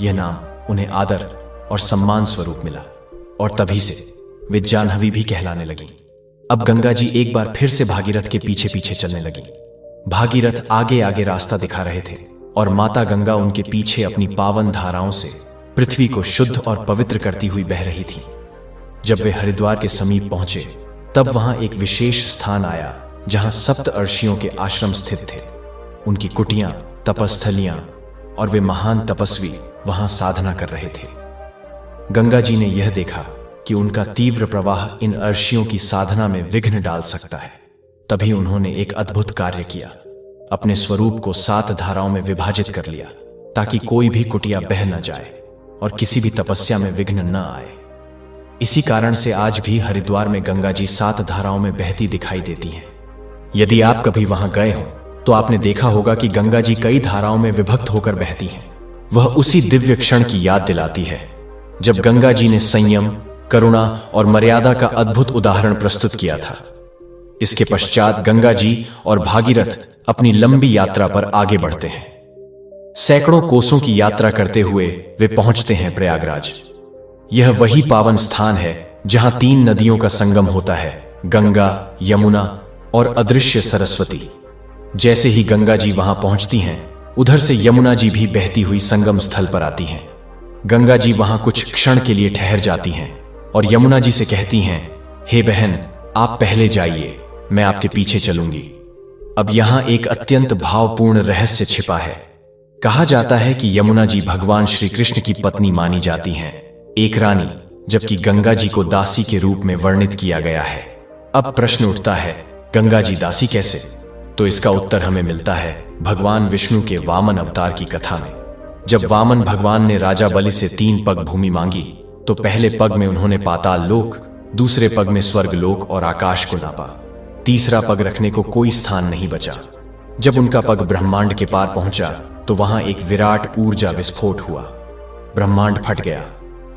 यह नाम उन्हें आदर और सम्मान स्वरूप मिला और तभी से वे जाह्नवी भी कहलाने लगी। अब गंगा जी एक बार फिर से भागीरथ के पीछे पीछे चलने लगी। भागीरथ आगे आगे रास्ता दिखा रहे थे और माता गंगा उनके पीछे अपनी पावन धाराओं से पृथ्वी को शुद्ध और पवित्र करती हुई बह रही थी। जब वे हरिद्वार के समीप पहुंचे तब वहां एक विशेष स्थान आया जहां सप्त अर्षियों के आश्रम स्थित थे। उनकी कुटियां, तपस्थलियां और वे महान तपस्वी वहां साधना कर रहे थे। गंगा जी ने यह देखा कि उनका तीव्र प्रवाह इन अर्षियों की साधना में विघ्न डाल सकता है। तभी उन्होंने एक अद्भुत कार्य किया। अपने स्वरूप को 7 धाराओं में विभाजित कर लिया ताकि कोई भी कुटिया बह न जाए और किसी भी तपस्या में विघ्न न आए। इसी कारण से आज भी हरिद्वार में गंगा जी 7 धाराओं में बहती दिखाई देती हैं। यदि आप कभी वहां गए हो तो आपने देखा होगा कि गंगा जी कई धाराओं में विभक्त होकर बहती हैं। वह उसी दिव्य क्षण की याद दिलाती है जब गंगा जी ने संयम, करुणा और मर्यादा का अद्भुत उदाहरण प्रस्तुत किया था। इसके पश्चात गंगा जी और भागीरथ अपनी लंबी यात्रा पर आगे बढ़ते हैं। सैकड़ों कोसों की यात्रा करते हुए वे पहुंचते हैं प्रयागराज। यह वही पावन स्थान है जहां 3 नदियों का संगम होता है, गंगा, यमुना और अदृश्य सरस्वती। जैसे ही गंगा जी वहां पहुंचती हैं, उधर से यमुना जी भी बहती हुई संगम स्थल पर आती हैं। गंगा जी वहां कुछ क्षण के लिए ठहर जाती हैं और यमुना जी से कहती हैं, हे बहन, आप पहले जाइए, मैं आपके पीछे चलूंगी। अब यहां एक अत्यंत भावपूर्ण रहस्य छिपा है। कहा जाता है कि यमुना जी भगवान श्री कृष्ण की पत्नी मानी जाती हैं, एक रानी, जबकि गंगा जी को दासी के रूप में वर्णित किया गया है। अब प्रश्न उठता है, गंगा जी दासी कैसे? तो इसका उत्तर हमें मिलता है भगवान विष्णु के वामन अवतार की कथा में। जब वामन भगवान ने राजा बलि से 3 पग भूमि मांगी तो पहले पग में उन्होंने पाताल लोक, दूसरे पग में स्वर्ग लोक और आकाश को नापा। तीसरा पग रखने को कोई स्थान नहीं बचा। जब उनका पग ब्रह्मांड के पार पहुंचा तो वहां एक विराट ऊर्जा विस्फोट हुआ। ब्रह्मांड फट गया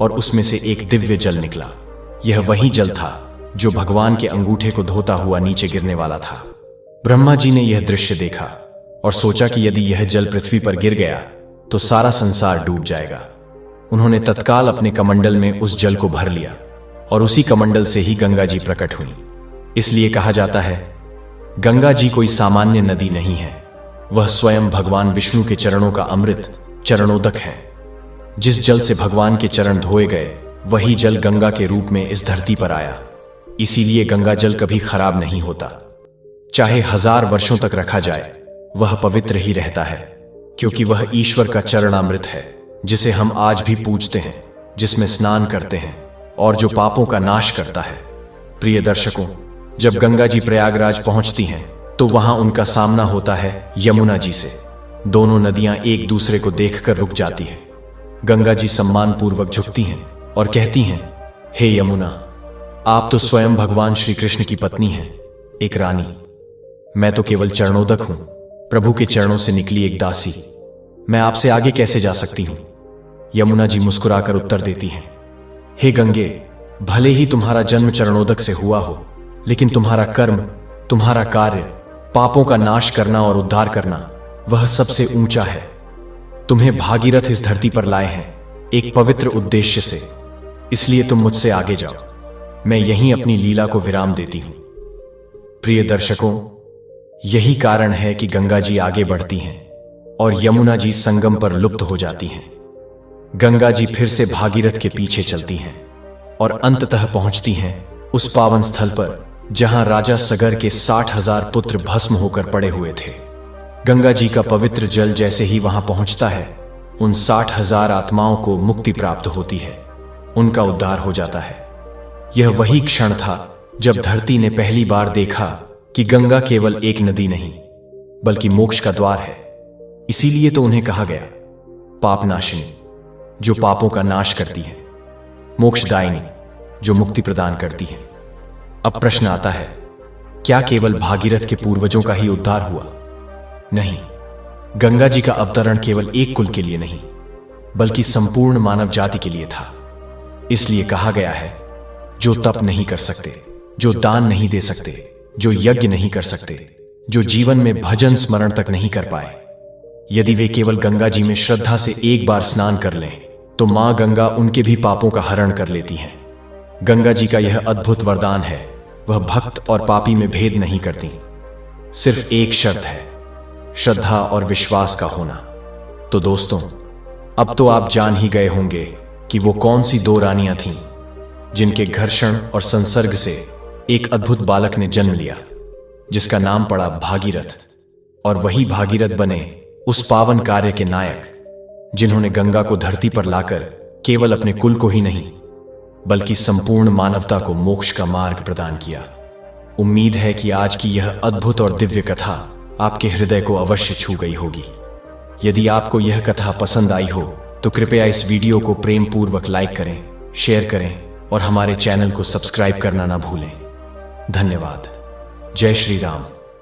और उसमें से एक दिव्य जल निकला। यह वही जल था जो भगवान के अंगूठे को धोता हुआ नीचे गिरने वाला था। ब्रह्मा जी ने यह दृश्य देखा और सोचा कि यदि यह जल पृथ्वी पर गिर गया तो सारा संसार डूब जाएगा। उन्होंने तत्काल अपने कमंडल में उस जल को भर लिया और उसी कमंडल से ही गंगा जी प्रकट हुई। इसलिए कहा जाता है, गंगा जी कोई सामान्य नदी नहीं है, वह स्वयं भगवान विष्णु के चरणों का अमृत चरणोदक है। जिस जल से भगवान के चरण धोए गए वही जल गंगा के रूप में इस धरती पर आया। इसीलिए गंगा जल कभी खराब नहीं होता। चाहे 1000 वर्षों तक रखा जाए वह पवित्र ही रहता है, क्योंकि वह ईश्वर का चरणामृत है जिसे हम आज भी पूजते हैं, जिसमें स्नान करते हैं और जो पापों का नाश करता है। प्रिय दर्शकों, जब गंगा जी प्रयागराज पहुंचती हैं तो वहां उनका सामना होता है यमुना जी से। दोनों नदियां एक दूसरे को देखकर रुक जाती हैं। गंगा जी सम्मानपूर्वक झुकती हैं और कहती हैं, हे यमुना, आप तो स्वयं भगवान श्री कृष्ण की पत्नी हैं, एक रानी। मैं तो केवल चरणोदक हूं, प्रभु के चरणों से निकली एक दासी। मैं आपसे आगे कैसे जा सकती हूं? यमुना जी मुस्कुराकर उत्तर देती हैं, हे गंगे, भले ही तुम्हारा जन्म चरणोदक से हुआ हो, लेकिन तुम्हारा कर्म, तुम्हारा कार्य, पापों का नाश करना और उद्धार करना, वह सबसे ऊंचा है। तुम्हें भागीरथ इस धरती पर लाए हैं एक पवित्र उद्देश्य से, इसलिए तुम मुझसे आगे जाओ। मैं यहीं अपनी लीला को विराम देती हूं। प्रिय दर्शकों, यही कारण है कि गंगा जी आगे बढ़ती हैं और यमुना जी संगम पर लुप्त हो जाती हैं। गंगा जी फिर से भागीरथ के पीछे चलती हैं और अंततः पहुंचती हैं उस पावन स्थल पर जहां राजा सगर के 60,000 पुत्र भस्म होकर पड़े हुए थे। गंगा जी का पवित्र जल जैसे ही वहां पहुंचता है, उन 60,000 आत्माओं को मुक्ति प्राप्त होती है, उनका उद्धार हो जाता है। यह वही क्षण था जब धरती ने पहली बार देखा कि गंगा केवल एक नदी नहीं बल्कि मोक्ष का द्वार है। इसीलिए तो उन्हें कहा गया पापनाशिनी, जो पापों का नाश करती है, मोक्षदायिनी, जो मुक्ति प्रदान करती है। अब प्रश्न आता है, क्या केवल भागीरथ के पूर्वजों का ही उद्धार हुआ? नहीं, गंगा जी का अवतरण केवल एक कुल के लिए नहीं बल्कि संपूर्ण मानव जाति के लिए था। इसलिए कहा गया है, जो तप नहीं कर सकते, जो दान नहीं दे सकते, जो यज्ञ नहीं कर सकते, जो जीवन में भजन स्मरण तक नहीं कर पाए, यदि वे केवल गंगा जी में श्रद्धा से एक बार स्नान कर लें तो मां गंगा उनके भी पापों का हरण कर लेती हैं। गंगा जी का यह अद्भुत वरदान है, वह भक्त और पापी में भेद नहीं करती। सिर्फ एक शर्त है, श्रद्धा और विश्वास का होना। तो दोस्तों, अब तो आप जान ही गए होंगे कि वो कौन सी 2 रानियां थीं जिनके घर्षण और संसर्ग से एक अद्भुत बालक ने जन्म लिया, जिसका नाम पड़ा भागीरथ। और वही भागीरथ बने उस पावन कार्य के नायक जिन्होंने गंगा को धरती पर लाकर केवल अपने कुल को ही नहीं बल्कि संपूर्ण मानवता को मोक्ष का मार्ग प्रदान किया। उम्मीद है कि आज की यह अद्भुत और दिव्य कथा आपके हृदय को अवश्य छू गई होगी। यदि आपको यह कथा पसंद आई हो तो कृपया इस वीडियो को प्रेम पूर्वक लाइक करें, शेयर करें और हमारे चैनल को सब्सक्राइब करना ना भूलें। धन्यवाद। जय श्री राम।